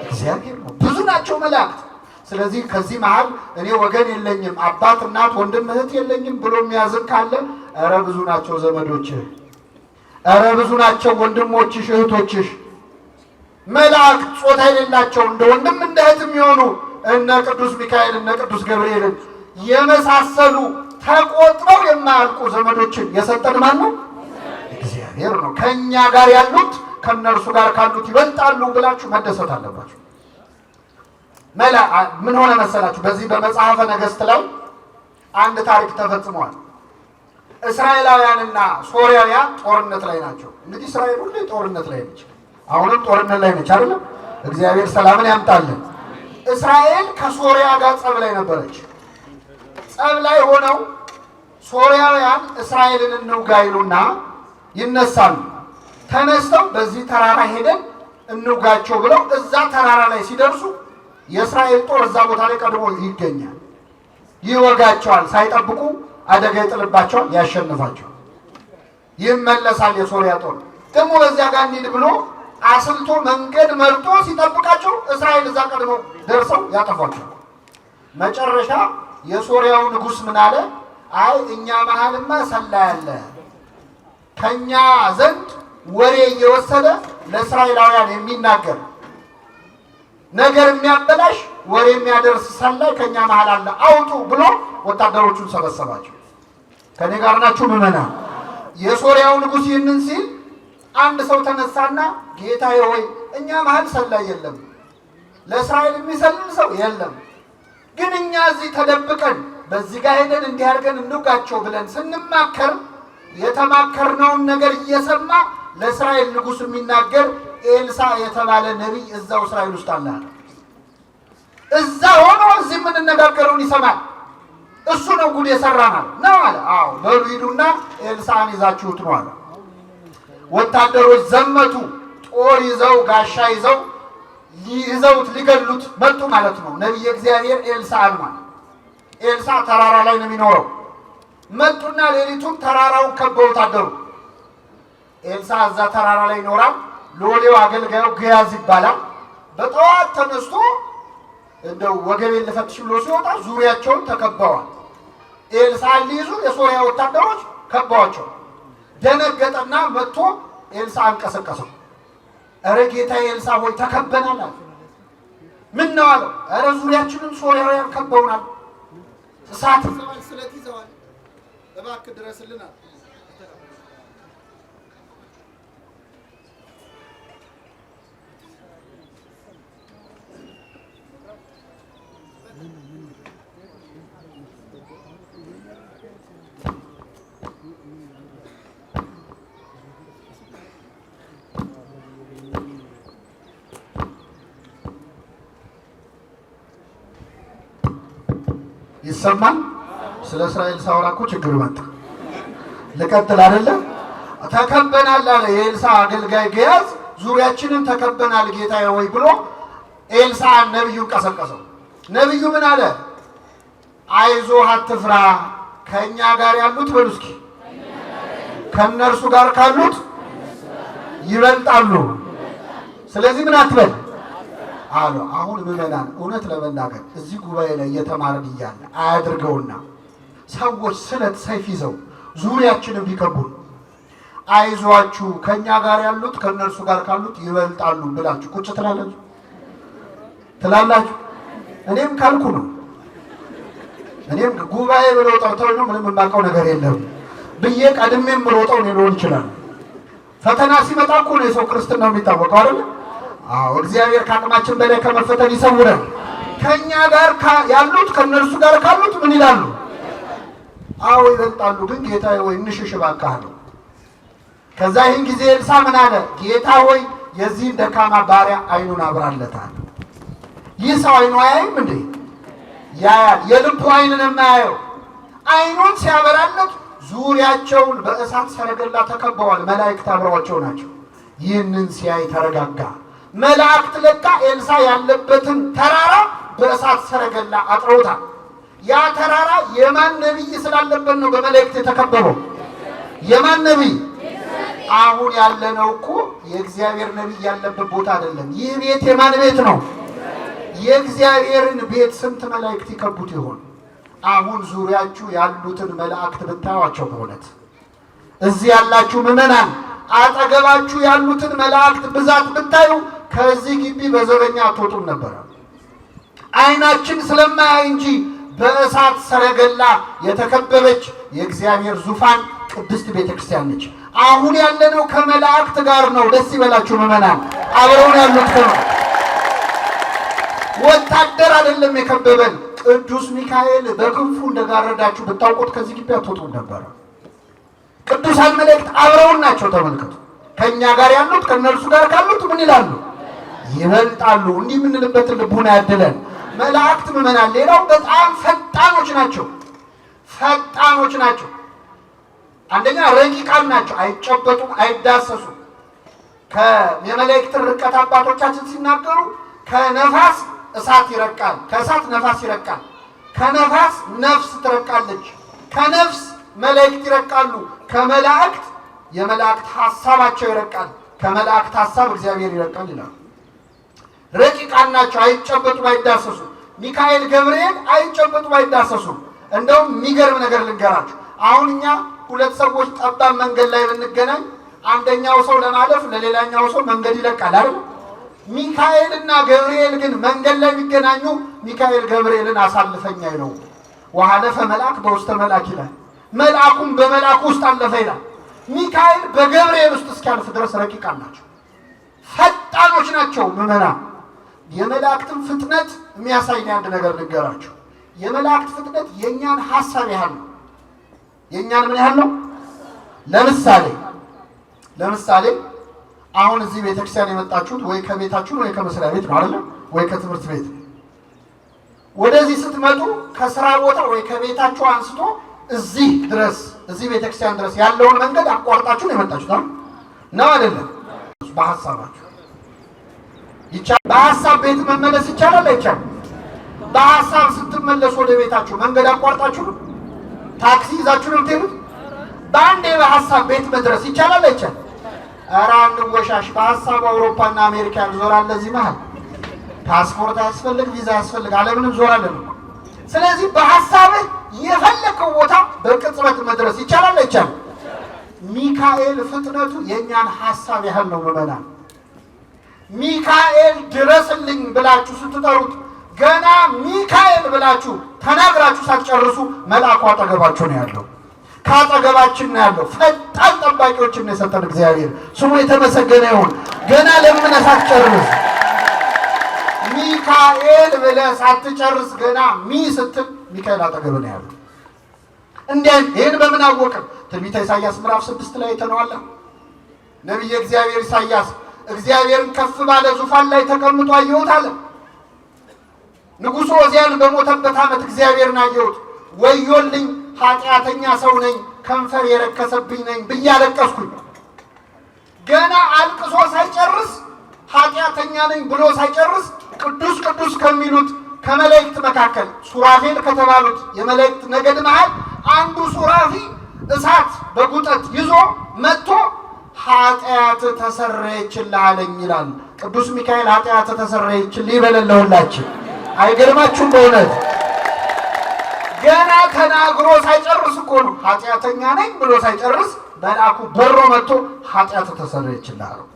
እግዚአብሔር ነው። ብዙ ናቸው መላእክት። ስለዚህ ከዚህ መሃል እኔ ወገን የለኝም አባት እናት ወንድም እህት የለኝም ብሎ የሚያዝን ካለ ኧረ ብዙ ናቸው ዘመዶችህ፣ ኧረ ብዙ ናቸው ወንድሞችሽ እህቶችሽ። መላእክት ጾታ የሌላቸው እንደ ወንድም እንደ እህት የሚሆኑ እነ ቅዱስ ሚካኤል እነ ቅዱስ ገብርኤልን የመሳሰሉ ተቆጥረው የማያልቁ ዘመዶችን የሰጠን ማን ነው? እግዚአብሔር ነው። ከኛ ጋር ያሉት ከነርሱ ጋር ካሉት ይበልጣሉ ብላችሁ መደሰት አለባችሁ። ምን ሆነ መሰላችሁ? በዚህ በመጽሐፈ ነገሥት ላይ አንድ ታሪክ ተፈጽሟል። እስራኤላውያንና ሶርያውያን ጦርነት ላይ ናቸው። እንግዲህ እስራኤል ሁሉ ጦርነት ላይ ነች። አሁንም ጦርነት ላይ ነች አይደል? እግዚአብሔር ሰላምን ያምጣልን። እስራኤል ከሶርያ ጋር ጸብ ላይ ነበረች። ጸብ ላይ ሆነው ሶርያውያን እስራኤልን እንውጋ ይሉና ይነሳሉ። ተነስተው በዚህ ተራራ ሄደን እንውጋቸው ብለው እዛ ተራራ ላይ ሲደርሱ የእስራኤል ጦር እዛ ቦታ ላይ ቀድሞ ይገኛል። ይወጋቸዋል። ሳይጠብቁ አደጋ ይጥልባቸዋል፣ ያሸንፋቸዋል። ይመለሳል። የሶሪያ ጦር ደግሞ በዚያ ጋር እንሂድ ብሎ አስልቶ መንገድ መርጦ ሲጠብቃቸው እስራኤል እዛ ቀድሞ ደርሰው ያጠፏቸው። መጨረሻ የሶሪያው ንጉሥ ምን አለ? አይ እኛ መሃልማ ሰላይ አለ፣ ከኛ ዘንድ ወሬ እየወሰደ ለእስራኤላውያን የሚናገር ነገር የሚያበላሽ ወሬ የሚያደርስ ሰላይ ከኛ መሃል አለ፣ አውጡ ብሎ ወታደሮቹን ሰበሰባቸው። ከኔ ጋር ናችሁ ምዕመናን? የሶሪያው ንጉሥ ይህንን ሲል አንድ ሰው ተነሳና ጌታዬ ሆይ እኛ መሃል ሰላይ የለም፣ ለእስራኤል የሚሰልል ሰው የለም፣ ግን እኛ እዚህ ተደብቀን በዚህ ጋር ሄደን እንዲህ አድርገን እንውጋቸው ብለን ስንማከር የተማከርነውን ነገር እየሰማ ለእስራኤል ንጉሥ የሚናገር ኤልሳ የተባለ ነቢይ እዛው እስራኤል ውስጥ አለ። እዛ ሆኖ እዚህ የምንነጋገረውን ይሰማል። እሱ ነው ጉድ የሰራናል ነው አለ። አዎ በሉ ሂዱና ኤልሳን ይዛችሁት ነው አለ። ወታደሮች ዘመቱ። ጦር ይዘው ጋሻ ይዘው ይዘውት ሊገሉት መጡ ማለት ነው። ነቢየ እግዚአብሔር ኤልሳ ማለት ኤልሳ ተራራ ላይ ነው የሚኖረው። መጡና ሌሊቱን ተራራውን ከበውት አደሩ። ኤልሳ እዛ ተራራ ላይ ይኖራል። ሎሌው አገልጋዩ ግያዝ ይባላል። በጠዋት ተነስቶ እንደው ወገቤን ልፈትሽ ብሎ ሲወጣ ዙሪያቸውን ተከበዋል። ኤልሳን ሊይዙ የሶሪያ ወታደሮች ከበዋቸው። ደነገጠና መጥቶ ኤልሳ አንቀሰቀሰው። እረ ጌታዬ ኤልሳ ሆይ ተከበናል አለ። ምን ነው አለው። እረ ዙሪያችንን ሶሪያውያን ከበውናል፣ እሳት ይዘዋል፣ ስለት ይዘዋል፣ እባክህ ድረስልን አለ። ይሰማል። ስለ እስራኤል ሳወራ እኮ ችግር መጣ። ልቀጥል አይደለ? ተከበናል አለ የኤልሳ አገልጋይ ግያዝ። ዙሪያችንን ተከበናል ጌታዬ ወይ ብሎ ኤልሳ ነብዩን ቀሰቀሰው። ነብዩ ምን አለ? አይዞህ አትፍራ፣ ከኛ ጋር ያሉት በሉ እስኪ ከነርሱ ጋር ካሉት ይበልጣሉ። ስለዚህ ምን አትበል አሉ። አሁን ምዕመናን እውነት ለመናገር እዚህ ጉባኤ ላይ እየተማርን እያለ አያድርገውና ሰዎች ስለት ሰይፍ ይዘው ዙሪያችንን ቢከቡን አይዟችሁ ከኛ ጋር ያሉት ከነርሱ ጋር ካሉት ይበልጣሉ ብላችሁ ቁጭ ትላላችሁ? እኔም ካልኩ ነው። እኔም ጉባኤ ብለው ጠርተው ነው ምንም የማውቀው ነገር የለም ብዬ ቀድሜም ሮጠው ነው ሊሆን ይችላል። ፈተና ሲመጣ እኮ ነው የሰው ክርስትና የሚታወቀው አይደል? አዎ እግዚአብሔር ከአቅማችን በላይ ከመፈተን ይሰውረን። ከኛ ጋር ያሉት ከነርሱ ጋር ካሉት ምን ይላሉ? አዎ ይበልጣሉ። ግን ጌታዬ ወይ እንሽሽ እባክህ አለው። ከዛ ይህን ጊዜ ኤልሳ ምን አለ? ጌታ ሆይ የዚህን ደካማ ባሪያ አይኑን አብራለታል። ይህ ሰው አይኑ አያይም እንዴ? ያያል። የልቡ አይን ነው የማያየው። አይኑን ሲያበራለት ዙሪያቸውን በእሳት ሰረገላ ተከበዋል። መላእክት አብረዋቸው ናቸው። ይህንን ሲያይ ተረጋጋ። መላእክት ለካ ኤልሳ ያለበትን ተራራ በእሳት ሰረገላ አጥረውታል። ያ ተራራ የማን ነቢይ ስላለበት ነው በመላእክት የተከበበው? የማን ነቢይ? አሁን ያለነው እኮ የእግዚአብሔር ነቢይ ያለበት ቦታ አይደለም። ይህ ቤት የማን ቤት ነው? የእግዚአብሔርን ቤት ስንት መላእክት ይከቡት ይሆን? አሁን ዙሪያችሁ ያሉትን መላእክት ብታዩአቸው በእውነት እዚህ ያላችሁ ምዕመናን አጠገባችሁ ያሉትን መላእክት ብዛት ብታዩ ከዚህ ግቢ በዘበኛ አትወጡም ነበር። አይናችን ስለማያይ እንጂ በእሳት ሰረገላ የተከበበች የእግዚአብሔር ዙፋን ቅድስት ቤተክርስቲያን ነች። አሁን ያለነው ከመላእክት ጋር ነው። ደስ ይበላችሁ ምዕመናን። አብረውን ያሉት ወታደር አይደለም የከበበን። ቅዱስ ሚካኤል በክንፉ እንደጋረዳችሁ ብታውቁት ከዚህ ግቢ አትወጡም ነበር። ቅዱሳን መላእክት አብረውን ናቸው። ተመልከቱ። ከኛ ጋር ያሉት ከነርሱ ጋር ካሉት ምን ይላሉ? ይበልጣሉ። እንዲህ የምንልበት ልቡና ያድለን። መላእክት ምዕመናን ሌላው በጣም ፈጣኖች ናቸው። ፈጣኖች ናቸው። አንደኛ ረቂቃን ናቸው። አይጨበጡም፣ አይዳሰሱም። የመላእክት ርቀት አባቶቻችን ሲናገሩ ከነፋስ እሳት ይረቃል፣ ከእሳት ነፋስ ይረቃል፣ ከነፋስ ነፍስ ትረቃለች፣ ከነፍስ መላእክት ይረቃሉ፣ ከመላእክት የመላእክት ሐሳባቸው ይረቃል፣ ከመላእክት ሐሳብ እግዚአብሔር ይረቃል ይላል። ረቂቃን ናቸው፣ አይጨበጡም፣ አይዳሰሱም። ሚካኤል ገብርኤል አይጨበጡም፣ አይዳሰሱም። እንደውም የሚገርም ነገር ልንገራችሁ። አሁን እኛ ሁለት ሰዎች ጠባብ መንገድ ላይ ብንገናኝ አንደኛው ሰው ለማለፍ ለሌላኛው ሰው መንገድ ይለቃል አይደል? ሚካኤልና ገብርኤል ግን መንገድ ላይ የሚገናኙ ሚካኤል ገብርኤልን አሳልፈኝ አይለው። ወሐለፈ መልአክ በውስተ መልአክ ይላል። መልአኩም በመልአኩ ውስጥ አለፈ ይላል። ሚካኤል በገብርኤል ውስጥ እስኪያልፍ ድረስ ረቂቃን ናቸው፣ ፈጣኖች ናቸው። ምዕመናን የመላእክትን ፍጥነት የሚያሳይ አንድ ነገር ልንገራችሁ። የመላእክት ፍጥነት የእኛን ሐሳብ ያህል ነው። የእኛን ምን ያህል ነው? ለምሳሌ አሁን እዚህ ቤተክርስቲያን የመጣችሁት ወይ ከቤታችሁ ወይ ከመስሪያ ቤት ነው አይደል? ወይ ከትምህርት ቤት። ወደዚህ ስትመጡ ከስራ ቦታ ወይ ከቤታችሁ አንስቶ እዚህ ድረስ እዚህ ቤተክርስቲያን ድረስ ያለውን መንገድ አቋርጣችሁ ነው የመጣችሁት ነው አይደለም? በሐሳባችሁ ይቻላል። በሐሳብ ቤት መመለስ ይቻላል አይቻልም? በሐሳብ ስትመለሱ ወደ ቤታችሁ መንገድ አቋርጣችሁ ነው? ታክሲ ይዛችሁ ነው የምትሄዱት? በአንዴ በሐሳብ ቤት መድረስ ይቻላል አይቻልም? ኧረ አንወሻሽ። በሐሳብ አውሮፓና አሜሪካ ዞራል። ለዚህ መሀል ፓስፖርት ያስፈልግ፣ ቪዛ ያስፈልግ፣ ዓለምንም ዞራለን። ስለዚህ በሐሳብህ የፈለከው ቦታ በቅጽበት መድረስ ይቻላል አይቻልም? ሚካኤል ፍጥነቱ የእኛን ሐሳብ ያህል ነው። ምዕመናን ሚካኤል ድረስልኝ ብላችሁ ስትጠሩት ገና ሚካኤል ብላችሁ ተናግራችሁ ሳትጨርሱ መልአኩ አጠገባችሁ ነው ያለው። ካጠገባችን ነው ያለው። ፈጣን ጠባቂዎችን ነው የሰጠን እግዚአብሔር ስሙ የተመሰገነ ይሁን። ገና ለምን ሳትጨርስ ሚካኤል ብለህ ሳትጨርስ ገና ስትል ሚካኤል አጠገብ ነው ያለው። ይህን በምን አወቅን? ትንቢተ ኢሳይያስ ምዕራፍ 6 ላይ ተነዋለ። ነቢየ እግዚአብሔር ኢሳይያስ እግዚአብሔርን ከፍ ባለ ዙፋን ላይ ተቀምጦ አየሁት አለ። ንጉሡ ዖዝያን በሞተበት ዓመት እግዚአብሔርን አየሁት። ወዮልኝ ኃጢአተኛ ሰው ነኝ፣ ከንፈር የረከሰብኝ ነኝ ብዬ አለቀስኩኝ። ገና አልቅሶ ሳይጨርስ ኃጢአተኛ ነኝ ብሎ ሳይጨርስ ቅዱስ ቅዱስ ከሚሉት ከመላእክት መካከል ሱራፌል ከተባሉት የመላእክት ነገድ መሃል አንዱ ሱራፊ እሳት በጉጠት ይዞ መጥቶ ኃጢአት ተሰረየችልህ አለኝ ይላል። ቅዱስ ሚካኤል ኃጢአት ተሰረየችልህ ይበለን ለሁላችን። አይገርማችሁም? በእውነት ገና ተናግሮ ሳይጨርስ እኮ ነው ኃጢአተኛ ነኝ ብሎ ሳይጨርስ መልአኩ በሮ መጥቶ ኃጢአት ተሰረየችልህ አለው።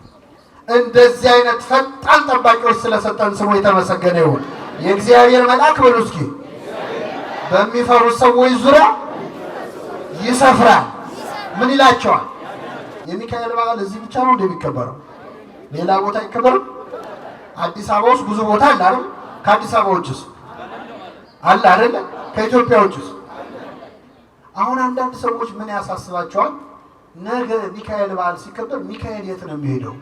እንደዚህ አይነት ፈጣን ጠባቂዎች ስለሰጠን ስሙ የተመሰገነ ይሁን። የእግዚአብሔር መልአክ በሉ እስኪ በሚፈሩት ሰዎች ዙሪያ ይሰፍራል። ምን ይላቸዋል? የሚካኤል በዓል እዚህ ብቻ ነው እንደሚከበረው? ሌላ ቦታ አይከበርም? አዲስ አበባ ውስጥ ብዙ ቦታ አለ አይደል? ከአዲስ አበባ ውጭስ አለ አይደል? ከኢትዮጵያ ውጭስ? አሁን አንዳንድ ሰዎች ምን ያሳስባቸዋል? ነገ ሚካኤል በዓል ሲከበር ሚካኤል የት ነው የሚሄደው?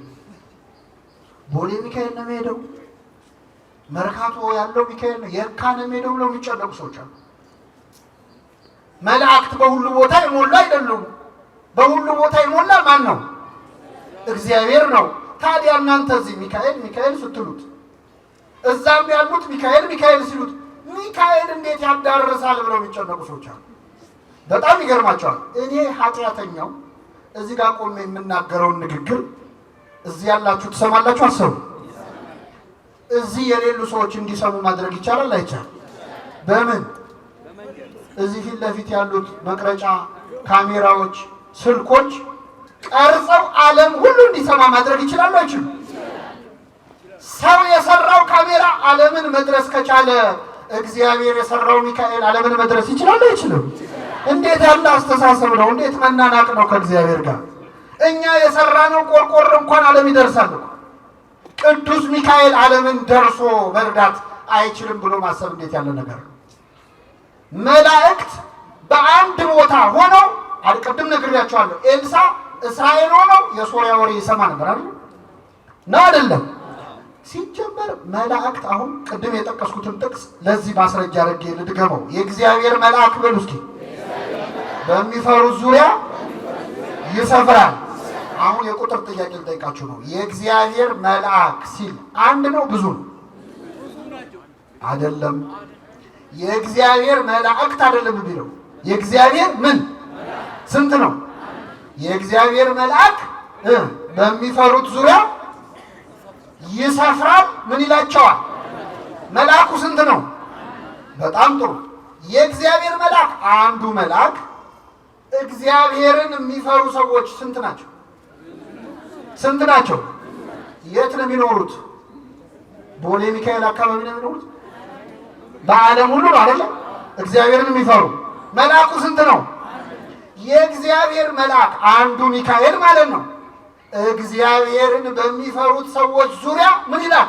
ቦሌ ሚካኤል ነው የሚሄደው? መርካቶ ያለው ሚካኤል ነው የካ ነው የሚሄደው ብለው የሚጨነቁ ሰዎች አሉ። መላእክት በሁሉ ቦታ ይሞላ አይደሉም? በሁሉ ቦታ ይሞላ ማን ነው? እግዚአብሔር ነው። ታዲያ እናንተ እዚህ ሚካኤል ሚካኤል ስትሉት እዛም ያሉት ሚካኤል ሚካኤል ሲሉት ሚካኤል እንዴት ያዳርሳል ብለው የሚጨነቁ ሰዎች አሉ። በጣም ይገርማቸዋል። እኔ ኃጢአተኛው እዚህ ጋር ቆሜ የምናገረውን ንግግር እዚህ ያላችሁ ትሰማላችሁ? አሰቡ። እዚህ የሌሉ ሰዎች እንዲሰሙ ማድረግ ይቻላል አይቻልም? በምን? እዚህ ፊት ለፊት ያሉት መቅረጫ ካሜራዎች፣ ስልኮች ቀርጸው ዓለም ሁሉ እንዲሰማ ማድረግ ይችላሉ አይችሉም? ሰው የሰራው ካሜራ ዓለምን መድረስ ከቻለ እግዚአብሔር የሰራው ሚካኤል ዓለምን መድረስ ይችላል አይችልም? እንዴት ያለ አስተሳሰብ ነው! እንዴት መናናቅ ነው ከእግዚአብሔር ጋር! እኛ የሰራነው ቆርቆሮ እንኳን ዓለም ይደርሳል። ቅዱስ ሚካኤል ዓለምን ደርሶ መርዳት አይችልም ብሎ ማሰብ እንዴት ያለ ነገር ነው! መላእክት በአንድ ቦታ ሆነው አልቀድም ነግሬያቸዋለሁ። ኤልሳ እስራኤል ሆነው የሶሪያ ወሬ ይሰማ ነበር አይደል? ነው አይደለም? ሲጀመር መላእክት አሁን ቅድም የጠቀስኩትን ጥቅስ ለዚህ ማስረጃ አድርጌ ልድገመው። የእግዚአብሔር መልአክ በሉ እስኪ በሚፈሩት ዙሪያ ይሰፍራል። አሁን የቁጥር ጥያቄ ልጠይቃችሁ ነው። የእግዚአብሔር መልአክ ሲል አንድ ነው ብዙ ነው? አይደለም። የእግዚአብሔር መላእክት አይደለም የሚለው የእግዚአብሔር ምን ስንት ነው? የእግዚአብሔር መልአክ በሚፈሩት ዙሪያ ይሰፍራል። ምን ይላቸዋል? መልአኩ ስንት ነው? በጣም ጥሩ። የእግዚአብሔር መልአክ አንዱ መልአክ እግዚአብሔርን የሚፈሩ ሰዎች ስንት ናቸው? ስንት ናቸው? የት ነው የሚኖሩት? ቦሌ ሚካኤል አካባቢ ነው የሚኖሩት። በዓለም ሁሉ አይደለም እግዚአብሔርን የሚፈሩ መልአኩ ስንት ነው? የእግዚአብሔር መልአክ አንዱ ሚካኤል ማለት ነው። እግዚአብሔርን በሚፈሩት ሰዎች ዙሪያ ምን ይላል?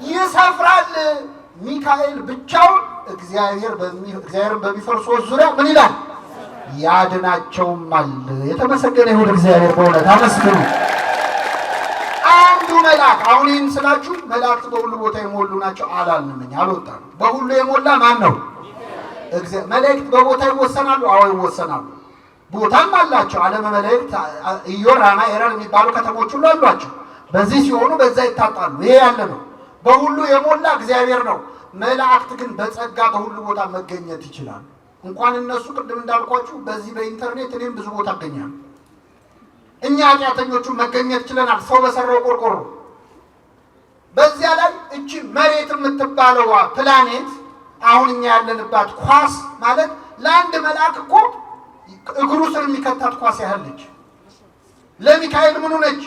ይሰፍራል። ሚካኤል ብቻውን እግዚአብሔርን በሚፈሩ ሰዎች ዙሪያ ምን ይላል? ያድናቸውማል። የተመሰገነ ይሁን እግዚአብሔር። በእውነት አመስግኑ። አንዱ መልአክ አሁን ይህን ስላችሁ መላእክት በሁሉ ቦታ የሞሉ ናቸው አላልንም፣ አልወጣንም። በሁሉ የሞላ ማን ነው? መላእክት በቦታ ይወሰናሉ? አዎ ይወሰናሉ። ቦታም አላቸው። ዓለመ መላእክት ኢዮር፣ ራማ፣ ኤረር የሚባሉ ከተሞች ሁሉ አሏቸው። በዚህ ሲሆኑ በዛ ይታጣሉ። ይሄ ያለ ነው። በሁሉ የሞላ እግዚአብሔር ነው። መላእክት ግን በጸጋ በሁሉ ቦታ መገኘት ይችላሉ። እንኳን እነሱ ቅድም እንዳልኳችሁ በዚህ በኢንተርኔት እኔም ብዙ ቦታ አገኛለሁ። እኛ ኃጢአተኞቹ መገኘት ችለናል። ሰው በሰራው ቆርቆሮ። በዚያ ላይ እቺ መሬት የምትባለዋ ፕላኔት አሁን እኛ ያለንባት ኳስ ማለት ለአንድ መልአክ እኮ እግሩ ስር የሚከታት ኳስ ያህልች። ለሚካኤል ምኑ ነች?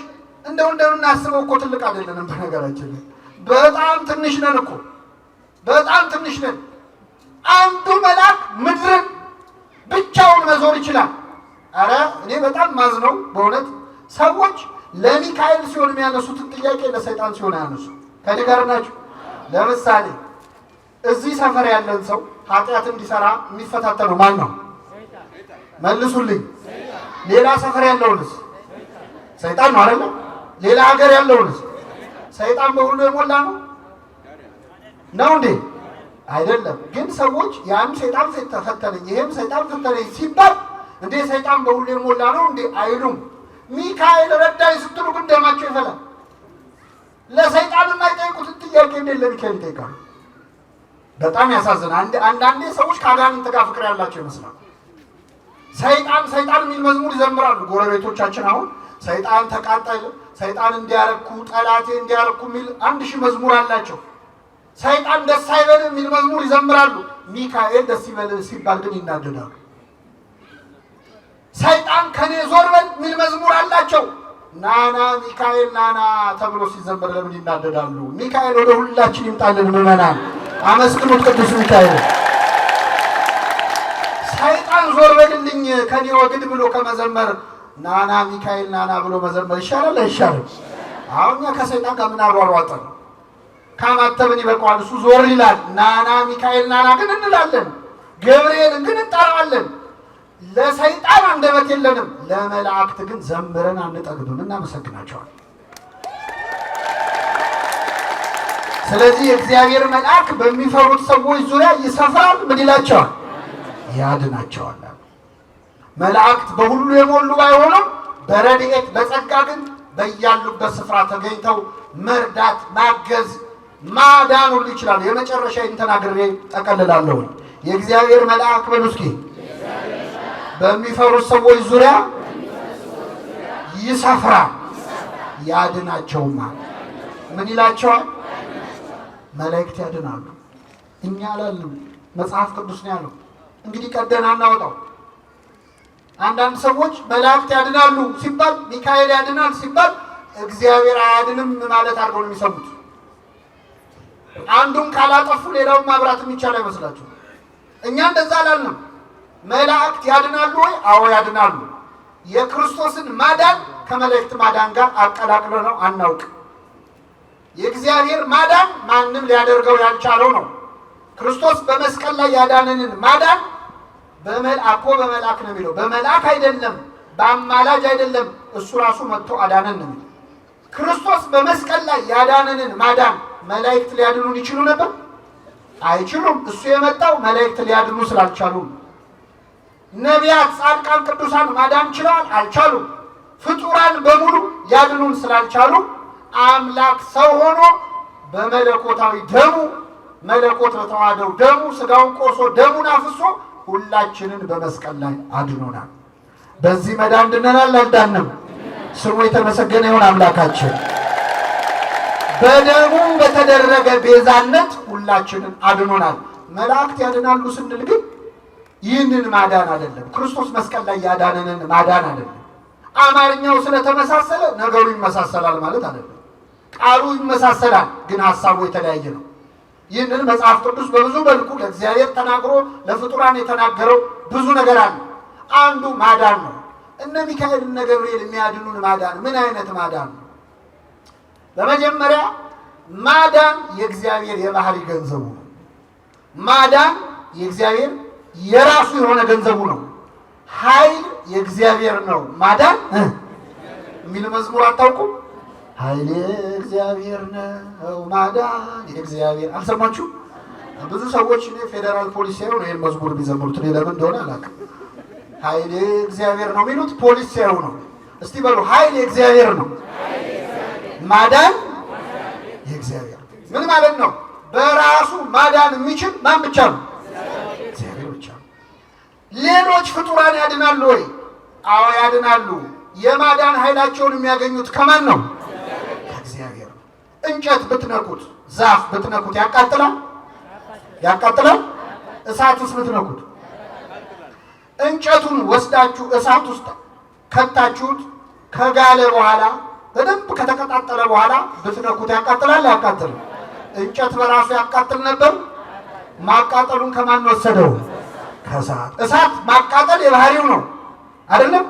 እንደምናስበው እኮ ትልቅ አይደለንም። በነገራችን ላይ በጣም ትንሽ ነን እኮ በጣም ትንሽ ነን። አንዱ መልአክ ምድርን ብቻውን መዞር ይችላል። አረ እኔ በጣም ማዝነው በእውነት ሰዎች ለሚካኤል ሲሆን የሚያነሱትን ጥያቄ ለሰይጣን ሲሆን ያነሱ። ከድጋር ናቸው። ለምሳሌ እዚህ ሰፈር ያለን ሰው ኃጢአት እንዲሰራ የሚፈታተነው ማን ነው? መልሱልኝ። ሌላ ሰፈር ያለውንስ ሰይጣን ነው አይደል? ሌላ ሀገር ያለውንስ ሰይጣን በሁሉ የሞላ ነው ነው እንዴ? አይደለም። ግን ሰዎች ያን ሰይጣን ፈተነኝ ይሄም ሰይጣን ፈተነኝ ሲባል እንዴ ሰይጣን በሁሉ የሞላ ነው እንዴ አይሉም። ሚካኤል ረዳኝ ስትሉ ግን ደማቸው ይፈላል። ለሰይጣን የማይጠይቁትን ጥያቄ እንዴት ለሚካኤል ይጠይቃሉ? በጣም ያሳዝናል። አንዳንዴ ሰዎች ከአጋንንት ጋር ፍቅር ያላቸው ይመስላል። ሰይጣን የሚል መዝሙር ይዘምራሉ ጎረቤቶቻችን። አሁን ሰይጣን ተቃጠል፣ ሰይጣን እንዲያረኩ፣ ጠላቴ እንዲያረኩ የሚል 1000 መዝሙር አላቸው። ሰይጣን ደስ አይበል የሚል መዝሙር ይዘምራሉ። ሚካኤል ደስ ይበል ሲባል ግን ይናደዳሉ። ሰይጣን ከኔ ዞር በል የሚል መዝሙር አላቸው። ናና ሚካኤል ናና ተብሎ ሲዘመር ለምን ይናደዳሉ? ሚካኤል ወደ ሁላችን ይምጣልን። ምዕመናን አመስግኑት ቅዱስ ሚካኤል። ሰይጣን ዞር በልልኝ ከኔ ወግድ ብሎ ከመዘመር ናና ሚካኤል ናና ብሎ መዘመር ይሻላል አይሻልም? አሁን እኛ ከሰይጣን ጋር ምን አሯሯጠን? ካማተብን ይበቃዋል። እሱ ዞር ይላል። ናና ሚካኤል ናና ግን እንላለን። ገብርኤልን ግን እንጠራዋለን። ለሰይጣን አንደበት የለንም። ለመላእክት ግን ዘምረን አንጠግብም። እናመሰግናቸዋለን። ስለዚህ የእግዚአብሔር መልአክ በሚፈሩት ሰዎች ዙሪያ ይሰፍራል። ምን ይላቸዋል? ያድናቸዋል። መላእክት በሁሉ የሞሉ ባይሆኑም በረድኤት በጸጋ ግን በያሉበት ስፍራ ተገኝተው መርዳት፣ ማገዝ፣ ማዳን ሁሉ ይችላሉ። የመጨረሻ ተናግሬ ጠቀልላለሁ። የእግዚአብሔር መልአክ በሉ እስኪ በሚፈሩት ሰዎች ዙሪያ ይሰፍራል፣ ያድናቸውማል። ምን ይላቸዋል? መላእክት ያድናሉ። እኛ አላልንም፣ መጽሐፍ ቅዱስ ነው ያለው። እንግዲህ ቀደን አናወጣው። አንዳንድ ሰዎች መላእክት ያድናሉ ሲባል ሚካኤል ያድናል ሲባል እግዚአብሔር አያድንም ማለት አድርገው ነው የሚሰሙት። አንዱን ካላጠፉ ሌላውን ማብራት የሚቻል አይመስላችሁ? እኛ እንደዛ አላልንም። መላእክት ያድናሉ ወይ? አዎ ያድናሉ። የክርስቶስን ማዳን ከመላእክት ማዳን ጋር አቀላቅለ ነው አናውቅ። የእግዚአብሔር ማዳን ማንም ሊያደርገው ያልቻለው ነው። ክርስቶስ በመስቀል ላይ ያዳነንን ማዳን በመልአክ ነው የሚለው። በመልአክ አይደለም፣ በአማላጅ አይደለም፣ እሱ ራሱ መጥቶ አዳነን ነው። ክርስቶስ በመስቀል ላይ ያዳነንን ማዳን መላእክት ሊያድኑን ይችሉ ነበር? አይችሉም። እሱ የመጣው መላእክት ሊያድኑ ስላልቻሉ። ነቢያት፣ ጻድቃን፣ ቅዱሳን ማዳን ችለዋል? አልቻሉም። ፍጡራን በሙሉ ያድኑን ስላልቻሉ አምላክ ሰው ሆኖ በመለኮታዊ ደሙ መለኮት በተዋህደው ደሙ ስጋውን ቆርሶ ደሙን አፍሶ ሁላችንን በመስቀል ላይ አድኖናል። በዚህ መዳን ድነናል አልዳንም? ስሙ የተመሰገነ ይሁን አምላካችን። በደሙ በተደረገ ቤዛነት ሁላችንን አድኖናል። መላእክት ያድናሉ ስንል ግን ይህንን ማዳን አይደለም፣ ክርስቶስ መስቀል ላይ ያዳነንን ማዳን አይደለም። አማርኛው ስለተመሳሰለ ነገሩ ይመሳሰላል ማለት አይደለም። ቃሉ ይመሳሰላል፣ ግን ሐሳቡ የተለያየ ነው። ይህንን መጽሐፍ ቅዱስ በብዙ መልኩ ለእግዚአብሔር ተናግሮ ለፍጡራን የተናገረው ብዙ ነገር አለ። አንዱ ማዳን ነው። እነ ሚካኤል እነ ገብርኤል የሚያድኑን ማዳን ምን አይነት ማዳን ነው? በመጀመሪያ ማዳን የእግዚአብሔር የባህሪ ገንዘቡ ነው። ማዳን የእግዚአብሔር የራሱ የሆነ ገንዘቡ ነው። ኃይል የእግዚአብሔር ነው። ማዳን የሚል መዝሙር አታውቁም? ኃይል የእግዚአብሔር ነው ማዳን የእግዚአብሔር። አልሰማችሁ? ብዙ ሰዎች እኔ ፌዴራል ፖሊስ ሲያዩ ነው ይህን መዝሙር የሚዘምሩት። እኔ ለምን እንደሆነ አላውቅም። ኃይል የእግዚአብሔር ነው የሚሉት ፖሊስ ሲያዩ ነው። እስቲ በሉ ኃይል የእግዚአብሔር ነው፣ ማዳን የእግዚአብሔር። ምን ማለት ነው? በራሱ ማዳን የሚችል ማን ብቻ ነው? እግዚአብሔር ብቻ ነው። ሌሎች ፍጡራን ያድናሉ ወይ? አዎ ያድናሉ። የማዳን ኃይላቸውን የሚያገኙት ከማን ነው? ከእግዚአብሔር። እንጨት ብትነኩት፣ ዛፍ ብትነኩት ያቃጥላል? ያቃጥላል? እሳትስ ብትነኩት? እንጨቱን ወስዳችሁ እሳት ውስጥ ከታችሁት ከጋለ በኋላ በደንብ ከተቀጣጠለ በኋላ ብትነኩት ያቃጥላል? ያቃጥላል? እንጨት በራሱ ያቃጥል ነበር? ማቃጠሉን ከማን ወሰደው? ከእሳት። እሳት ማቃጠል የባህሪው ነው አይደለም?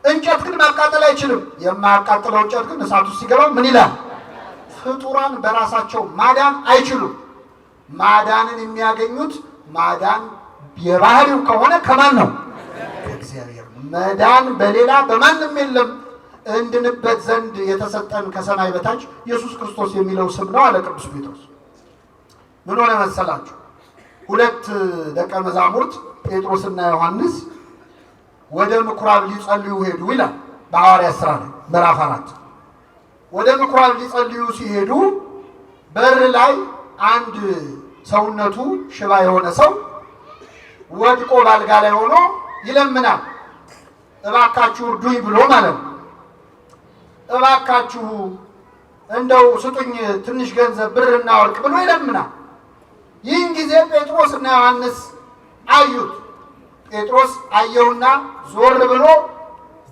እንጨት ግን ማቃጠል አይችልም። የማያቃጥለው እንጨት ግን እሳት ውስጥ ሲገባ ምን ይላል? ፍጡራን በራሳቸው ማዳን አይችሉም። ማዳንን የሚያገኙት ማዳን የባህሪው ከሆነ ከማን ነው? ከእግዚአብሔር። መዳን በሌላ በማንም የለም። እንድንበት ዘንድ የተሰጠን ከሰማይ በታች ኢየሱስ ክርስቶስ የሚለው ስም ነው አለ ቅዱስ ጴጥሮስ። ምን ሆነ መሰላችሁ? ሁለት ደቀ መዛሙርት ጴጥሮስና ዮሐንስ ወደ ምኩራብ ሊጸልዩ ሄዱ ይላል በሐዋርያት ሥራ ምዕራፍ 4። ወደ ምኩራብ ሊጸልዩ ሲሄዱ በር ላይ አንድ ሰውነቱ ሽባ የሆነ ሰው ወድቆ ባልጋ ላይ ሆኖ ይለምናል። እባካችሁ እርዱኝ ብሎ ማለት ነው። እባካችሁ እንደው ስጡኝ ትንሽ ገንዘብ ብርና ወርቅ ብሎ ይለምናል። ይህን ጊዜ ጴጥሮስና ዮሐንስ አዩት። ጴጥሮስ አየውና ዞር ብሎ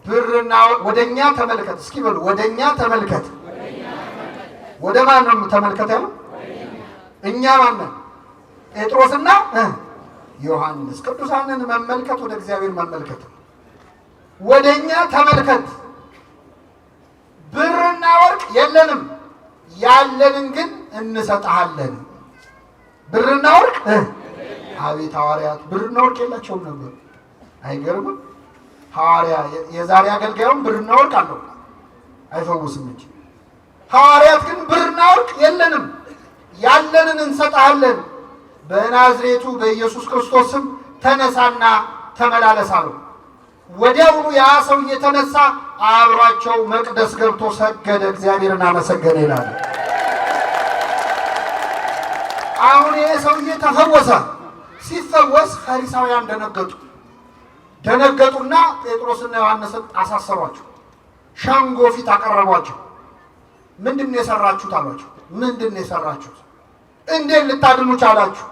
ብርና ወደኛ ተመልከት፣ እስኪ በሉ ወደኛ ተመልከት። ወደ ማን ነው ተመልከት ያለው? እኛ ማን ነን? ጴጥሮስና ዮሐንስ። ቅዱሳንን መመልከት ወደ እግዚአብሔር መመልከት ነው። ወደኛ ተመልከት። ብርና ወርቅ የለንም፣ ያለንን ግን እንሰጥሃለን። ብርና ወርቅ አቤት! ሐዋርያት ብርና ወርቅ የላቸውም ነበር። አይገርምም? ሐዋርያ የዛሬ አገልጋዩም ብርና ወርቅ አለው አይፈውስም እንጂ። ሐዋርያት ግን ብርና ወርቅ የለንም፣ ያለንን እንሰጥሃለን። በናዝሬቱ በኢየሱስ ክርስቶስ ስም ተነሳና ተመላለስ አለው። ወዲያውኑ ያ ሰውዬ ተነሳ፣ አብሯቸው መቅደስ ገብቶ ሰገደ፣ እግዚአብሔርን አመሰገነ ይላል። አሁን ይሄ ሰውዬ ተፈወሰ። ሲፈወስ ፈሪሳውያን ደነገጡና ጴጥሮስና ዮሐንስን አሳሰሯቸው። ሸንጎ ፊት አቀረቧቸው። ምንድን ነው የሰራችሁት አሏቸው። ምንድን ነው የሰራችሁት? እንዴት ልታድኑ ቻላችሁ?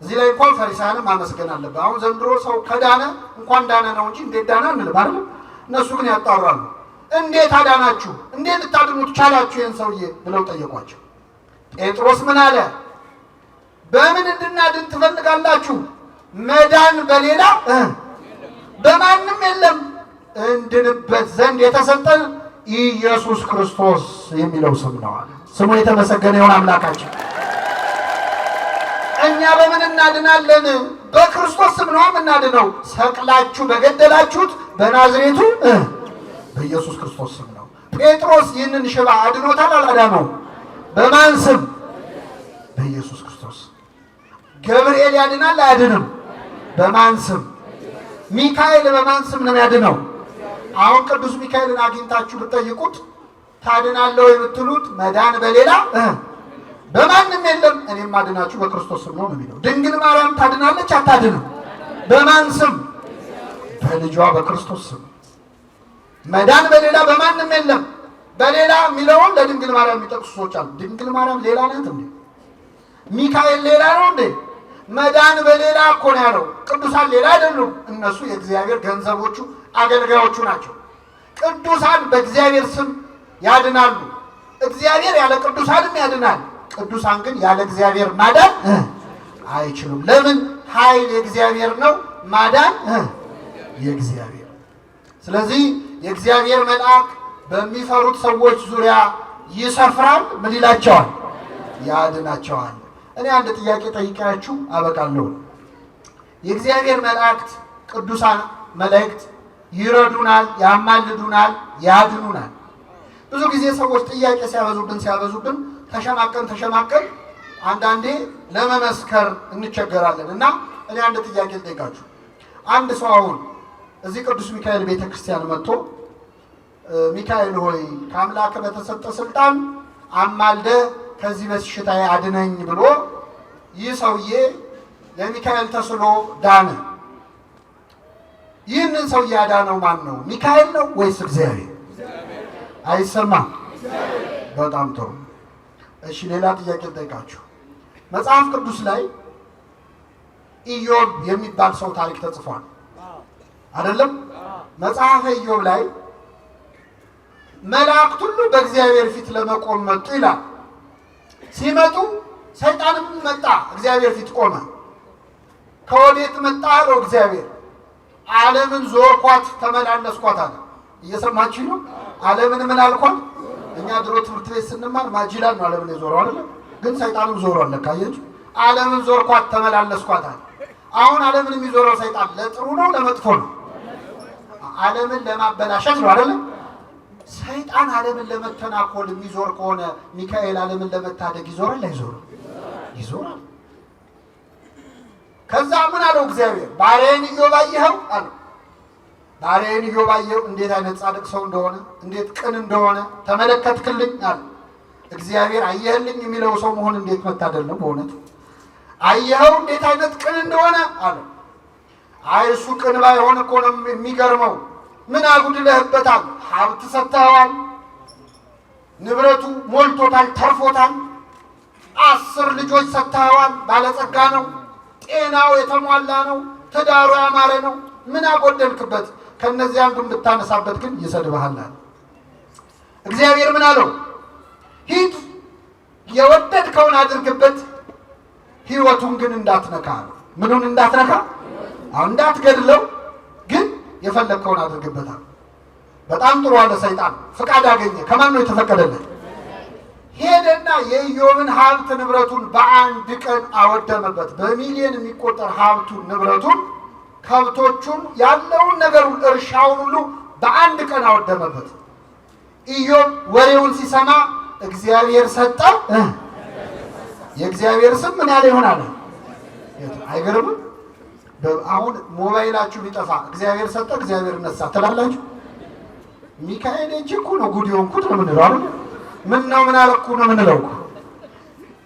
እዚህ ላይ እንኳን ፈሪሳውያንም ማመስገን አለበት። አሁን ዘንድሮ ሰው ከዳነ እንኳን ዳነ ነው እንጂ እንዴት ዳነ እንልም አይደል? እነሱ ግን ያጣራሉ። እንዴት አዳናችሁ? እንዴት ልታድኑት ቻላችሁ ይህን ሰውዬ ብለው ጠየቋቸው። ጴጥሮስ ምን አለ? በምን እንድናድን ትፈልጋላችሁ? መዳን በሌላ በማንም የለም። እንድንበት ዘንድ የተሰጠን ኢየሱስ ክርስቶስ የሚለው ስም ነው አለ። ስሙ የተመሰገነ ይሁን አምላካችን። እኛ በምን እናድናለን? በክርስቶስ ስም ነው የምናድነው። ሰቅላችሁ በገደላችሁት በናዝሬቱ በኢየሱስ ክርስቶስ ስም ነው። ጴጥሮስ ይህንን ሽባ አድኖታል አላዳነው? በማን ስም? በኢየሱስ ክርስቶስ። ገብርኤል ያድናል አያድንም? በማን ስም? ሚካኤል በማን ስም ነው ያድነው? አሁን ቅዱስ ሚካኤልን አግኝታችሁ ብትጠይቁት ታድናለህ ወይ ብትሉት መዳን በሌላ በማንም የለም እኔም ማድናችሁ በክርስቶስ ስም ነው የሚለው። ድንግል ማርያም ታድናለች አታድንም? በማን ስም? በልጇ በክርስቶስ ስም። መዳን በሌላ በማንም የለም። በሌላ የሚለውን ለድንግል ማርያም የሚጠቅሱ ሰዎች አሉ። ድንግል ማርያም ሌላ ናት እንዴ? ሚካኤል ሌላ ነው እንዴ? መዳን በሌላ እኮ ነው ያለው። ቅዱሳን ሌላ አይደሉም። እነሱ የእግዚአብሔር ገንዘቦቹ አገልጋዮቹ ናቸው። ቅዱሳን በእግዚአብሔር ስም ያድናሉ። እግዚአብሔር ያለ ቅዱሳንም ያድናል። ቅዱሳን ግን ያለ እግዚአብሔር ማዳን አይችሉም። ለምን? ኃይል የእግዚአብሔር ነው፣ ማዳን የእግዚአብሔር። ስለዚህ የእግዚአብሔር መልአክ በሚፈሩት ሰዎች ዙሪያ ይሰፍራል። ምን ይላቸዋል? ያድናቸዋል። እኔ አንድ ጥያቄ ጠይቄያችሁ አበቃለሁ። የእግዚአብሔር መላእክት ቅዱሳን መላእክት ይረዱናል፣ ያማልዱናል፣ ያድኑናል። ብዙ ጊዜ ሰዎች ጥያቄ ሲያበዙብን ተሸማቀን አንዳንዴ ለመመስከር እንቸገራለን። እና እኔ አንድ ጥያቄ ልጠይቃችሁ። አንድ ሰው አሁን እዚህ ቅዱስ ሚካኤል ቤተክርስቲያን መጥቶ ሚካኤል ሆይ ከአምላክ በተሰጠ ስልጣን አማልደ ከዚህ በሽታ አድነኝ ብሎ ይህ ሰውዬ ለሚካኤል ተስሎ ዳነ። ይህንን ሰውዬ ያዳነው ማን ነው? ሚካኤል ነው ወይስ እግዚአብሔር? አይሰማም። በጣም ጥሩ። እሺ ሌላ ጥያቄ ልጠይቃችሁ። መጽሐፍ ቅዱስ ላይ ኢዮብ የሚባል ሰው ታሪክ ተጽፏል አይደለም? መጽሐፈ ኢዮብ ላይ መላእክት ሁሉ በእግዚአብሔር ፊት ለመቆም መጡ ይላል። ሲመጡ ሰይጣንም መጣ፣ እግዚአብሔር ፊት ቆመ። ከወዴት መጣ አለው እግዚአብሔር። ዓለምን ዞርኳት ተመላለስኳት አለ። እየሰማችሁ ነው? ዓለምን ምን አልኳት? እኛ ድሮ ትምህርት ቤት ስንማር ማጅላን ነው ዓለምን የዞረው አይደለም? ግን ሰይጣንም ዞሯል። ለካ አያችሁ? ዓለምን ዞርኳት ተመላለስኳት አለ። አሁን ዓለምን የሚዞረው ሰይጣን ለጥሩ ነው ለመጥፎ ነው? ዓለምን ለማበላሸት ነው አይደለም? ሰይጣን ዓለምን ለመተናኮል የሚዞር ከሆነ ሚካኤል ዓለምን ለመታደግ ይዞራል አይዞርም? ይዞራል። ከዛ ምን አለው እግዚአብሔር? ባሪያዬን ኢዮብ አየኸው አለው። ባሪያዬን ኢዮብ አየኸው፣ እንዴት አይነት ጻድቅ ሰው እንደሆነ፣ እንዴት ቅን እንደሆነ ተመለከትክልኝ አለ። እግዚአብሔር አየህልኝ የሚለው ሰው መሆን እንዴት መታደል ነው በእውነት። አየኸው እንዴት አይነት ቅን እንደሆነ አለ። አይ እሱ ቅን ባይሆን እኮ ነው የሚገርመው። ምን አጉድለህበታል? ሀብት ሰጥተኸዋል፣ ንብረቱ ሞልቶታል፣ ተርፎታል። 10 ልጆች ሰጥተኸዋል፣ ባለጸጋ ነው፣ ጤናው የተሟላ ነው፣ ትዳሩ ያማረ ነው። ምን አጎደልክበት? ከነዚህ አንዱን ብታነሳበት ግን ይሰድብሃል። እግዚአብሔር ምን አለው? ሂድ የወደድከውን አድርግበት፣ ህይወቱን ግን እንዳትነካ አለው። ምኑን እንዳትነካ? እንዳትገድለው፣ ግን የፈለግከውን አድርግበታል። በጣም ጥሩ አለ። ሰይጣን ፍቃድ አገኘ። ከማን ነው የተፈቀደለት? ሄደና የኢዮብን ሀብት ንብረቱን በአንድ ቀን አወደመበት። በሚሊዮን የሚቆጠር ሀብቱን ንብረቱን፣ ከብቶቹን፣ ያለውን ነገሩን፣ እርሻውን ሁሉ በአንድ ቀን አወደመበት። ኢዮብ ወሬውን ሲሰማ እግዚአብሔር ሰጠ። የእግዚአብሔር ስም ምን ያለ ይሆናል? አይገርምም? አሁን ሞባይላችሁ ቢጠፋ እግዚአብሔር ሰጠ እግዚአብሔር ነሳ ትላላችሁ? ሚካኤል እጅ እኮ ነው ጉድ የሆንኩት ነው የምንለው አይደል? ምን ነው ምን አለኩ ነው የምንለው እኮ።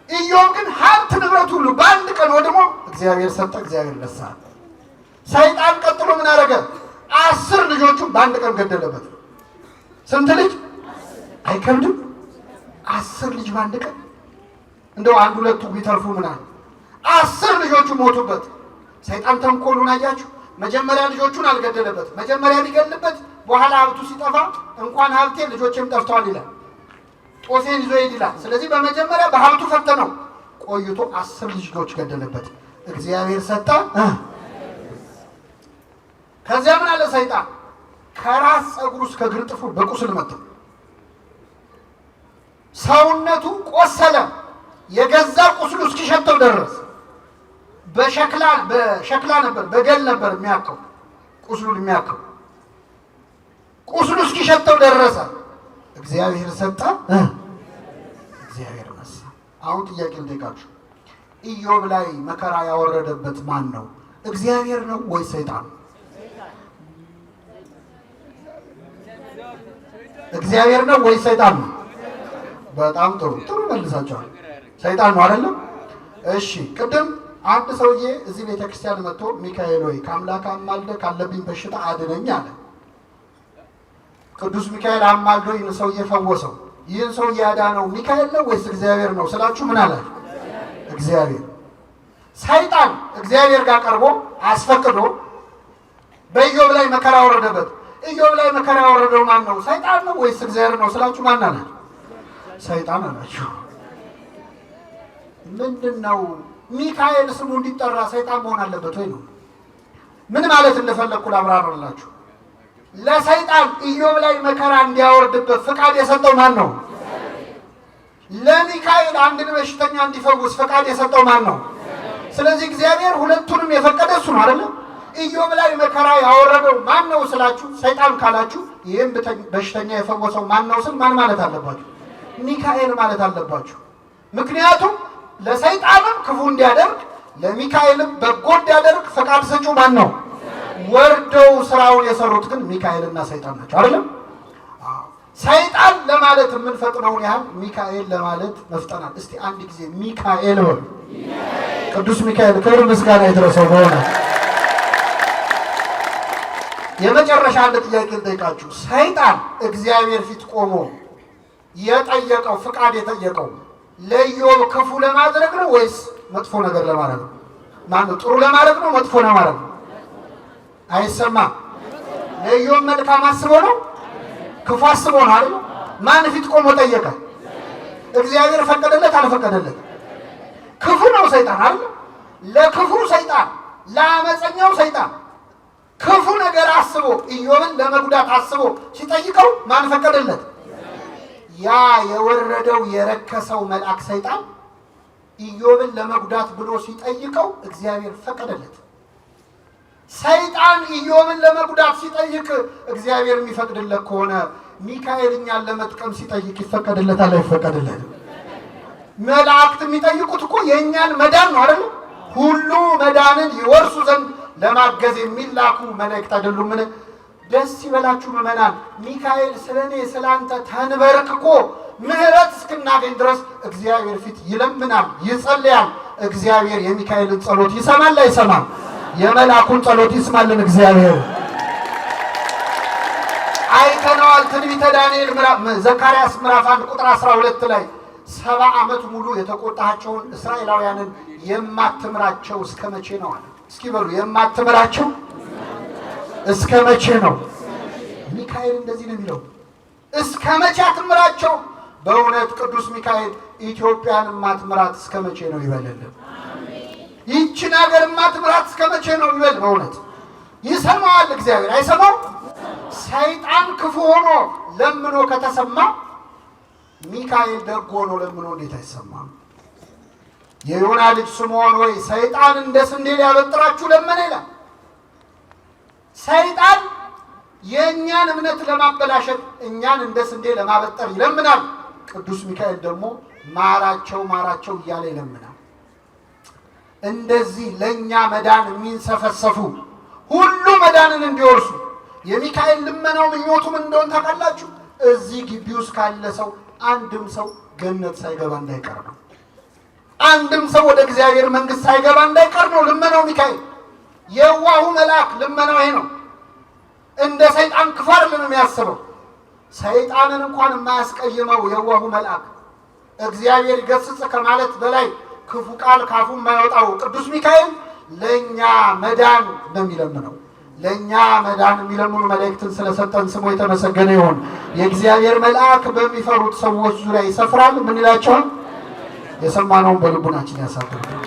ኢዮብ ግን ሀብት ንብረት ሁሉ በአንድ ቀን ወድሞ እግዚአብሔር ሰጠ እግዚአብሔር ነሳ። ሰይጣን ቀጥሎ ምን አደረገ? 10 ልጆቹን በአንድ ቀን ገደለበት። ስንት ልጅ? አይከብድም? 10 ልጅ በአንድ ቀን። እንደው አንድ ሁለቱ ቢተርፉ ምናምን 10 ልጆቹ ሞቱበት። ሰይጣን ተንኮሉን አያችሁ? መጀመሪያ ልጆቹን አልገደለበት። መጀመሪያ ሊገልበት በኋላ ሀብቱ ሲጠፋ እንኳን ሀብቴ ልጆቼም ጠፍተዋል ይላል። ጦሴን ይዞ ይላል። ስለዚህ በመጀመሪያ በሀብቱ ፈተነው። ቆይቶ 10 ልጆች ገደለበት። እግዚአብሔር ሰጠ። ከዚያ ምን አለ ሰይጣን? ከራስ ፀጉሩ እስከ እግር ጥፍሩ በቁስል መታው። ሰውነቱ ቆሰለ። የገዛ ቁስሉ እስኪሸተው ድረስ በሸክላ ነበር፣ በገል ነበር የሚያከው ቁስሉን የሚያከው። ቁስሉ እስኪሸተው ደረሰ። እግዚአብሔር ሰጠ፣ እግዚአብሔር ነሳ። አሁን ጥያቄ ልጠይቃችሁ። ኢዮብ ላይ መከራ ያወረደበት ማን ነው? እግዚአብሔር ነው ወይ ሰይጣን? እግዚአብሔር ነው ወይ ሰይጣን ነው? በጣም ጥሩ መልሳችኋል። ሰይጣን ነው አይደለም? እሺ ቅድም አንድ ሰውዬ እዚህ ቤተክርስቲያን መጥቶ ሚካኤል ሆይ ከአምላክ አማልደ ካለብኝ በሽታ አድነኝ አለ። ቅዱስ ሚካኤል አማልዶ ይህን ሰውዬ ፈወሰው። ይህን ሰውዬ ያዳነው ሚካኤል ነው ወይስ እግዚአብሔር ነው ስላችሁ ምን አለ? እግዚአብሔር። ሰይጣን እግዚአብሔር ጋር ቀርቦ አስፈቅዶ በኢዮብ ላይ መከራ ወረደበት። ኢዮብ ላይ መከራ ያወረደው ማን ነው? ሰይጣን ነው ወይስ እግዚአብሔር ነው ስላችሁ ማን አለ? ሰይጣን አላችሁ። ምንድነው ሚካኤል ስሙ እንዲጠራ ሰይጣን መሆን አለበት ወይ ነው? ምን ማለት እንደፈለኩ ላብራራላችሁ። ለሰይጣን ኢዮብ ላይ መከራ እንዲያወርድበት ፍቃድ የሰጠው ማን ነው? ለሚካኤል አንድን በሽተኛ እንዲፈውስ ፍቃድ የሰጠው ማን ነው? ስለዚህ እግዚአብሔር ሁለቱንም የፈቀደ እሱ ነው አይደል? ኢዮብ ላይ መከራ ያወረደው ማን ነው ስላችሁ ሰይጣን ካላችሁ ይሄን በሽተኛ የፈወሰው ማን ነው ስል ማን ማለት አለባችሁ? ሚካኤል ማለት አለባችሁ። ምክንያቱም ለሰይጣንም ክፉ እንዲያደርግ ለሚካኤልም በጎ እንዲያደርግ ፈቃድ ሰጪው ማን ነው? ወርደው ስራውን የሰሩት ግን ሚካኤልና ሰይጣን ናቸው አይደል? ሰይጣን ለማለት የምንፈጥነውን ያህል ሚካኤል ለማለት መፍጠናል። እስቲ አንድ ጊዜ ሚካኤል በሉ። ቅዱስ ሚካኤል ክብር ምስጋና ይድረሰው። በሆነ የመጨረሻ አንድ ጥያቄ ልጠይቃችሁ። ሰይጣን እግዚአብሔር ፊት ቆሞ የጠየቀው ፍቃድ የጠየቀው ለኢዮብ ክፉ ለማድረግ ነው ወይስ መጥፎ ነገር ለማድረግ ነው? ማነው ጥሩ ለማድረግ ነው መጥፎ ለማድረግ ነው? አይሰማም። ለኢዮብ መልካም አስቦ ነው ክፉ አስቦ ነው አይደል? ማን ፊት ቆሞ ጠየቀ? እግዚአብሔር ፈቀደለት አልፈቀደለት? ክፉ ነው ሰይጣን አይደል? ለክፉ ሰይጣን ለአመፀኛው ሰይጣን ክፉ ነገር አስቦ ኢዮብን ለመጉዳት አስቦ ሲጠይቀው ማን ፈቀደለት? ያ የወረደው የረከሰው መልአክ ሰይጣን ኢዮብን ለመጉዳት ብሎ ሲጠይቀው እግዚአብሔር ፈቀደለት። ሰይጣን ኢዮብን ለመጉዳት ሲጠይቅ እግዚአብሔር የሚፈቅድለት ከሆነ ሚካኤል እኛን ለመጥቀም ሲጠይቅ ይፈቀድለታል አይፈቀድለትም? መላእክት የሚጠይቁት እኮ የእኛን መዳን ነው አይደል? ሁሉ መዳንን ይወርሱ ዘንድ ለማገዝ የሚላኩ መላእክት አይደሉምን? ደስ ይበላችሁ ምዕመናን። ሚካኤል ስለኔ ስላንተ ተንበርክኮ ምሕረት እስክናገኝ ድረስ እግዚአብሔር ፊት ይለምናል፣ ይጸልያል። እግዚአብሔር የሚካኤልን ጸሎት ይሰማል አይሰማም? የመልአኩን ጸሎት ይስማልን እግዚአብሔር። አይተነዋል። ትንቢተ ዳንኤል ዘካርያስ ምዕራፍ 1 ቁጥር 12 ላይ 70 ዓመት ሙሉ የተቆጣቸውን እስራኤላውያንን የማትምራቸው እስከ መቼ ነው አለ። እስኪ በሉ የማትምራቸው እስከ መቼ ነው? ሚካኤል እንደዚህ ነው የሚለው፣ እስከ መቼ አትምራቸው? በእውነት ቅዱስ ሚካኤል ኢትዮጵያን ማትምራት እስከ መቼ ነው ይበልልን። ይህችን ሀገር ማትምራት እስከ መቼ ነው ይበል። በእውነት ይሰማዋል እግዚአብሔር አይሰማው? ሰይጣን ክፉ ሆኖ ለምኖ ከተሰማ ሚካኤል ደግ ሆኖ ለምኖ እንዴት አይሰማም? የዮና ልጅ ስምዖን ወይ ሰይጣን እንደ ስንዴ ሊያበጥራችሁ ለመነ ይላል። ሰይጣን የእኛን እምነት ለማበላሸት እኛን እንደ ስንዴ ለማበጠር ይለምናል። ቅዱስ ሚካኤል ደግሞ ማራቸው ማራቸው እያለ ይለምናል። እንደዚህ ለእኛ መዳን የሚንሰፈሰፉ ሁሉ መዳንን እንዲወርሱ የሚካኤል ልመናው ምኞቱ ምን እንደሆነ ታውቃላችሁ? እዚህ ግቢ ውስጥ ካለ ሰው አንድም ሰው ገነት ሳይገባ እንዳይቀር ነው። አንድም ሰው ወደ እግዚአብሔር መንግሥት ሳይገባ እንዳይቀር ነው ልመናው ሚካኤል። የዋሁ መልአክ ልመናው ይሄ ነው። እንደ ሰይጣን ክፉ አይደለም የሚያስበው። ሰይጣንን እንኳን የማያስቀይመው የዋሁ መልአክ እግዚአብሔር ይገስጽ ከማለት በላይ ክፉ ቃል ካፉ የማይወጣው ቅዱስ ሚካኤል ለእኛ መዳን ነው የሚለምነው። ለእኛ መዳን የሚለምኑ መላእክትን ስለሰጠን ስሙ የተመሰገነ ይሁን። የእግዚአብሔር መልአክ በሚፈሩት ሰዎች ዙሪያ ይሰፍራል። ምን ይላቸዋል? የሰማነውን በልቡናችን ያሳድርብን።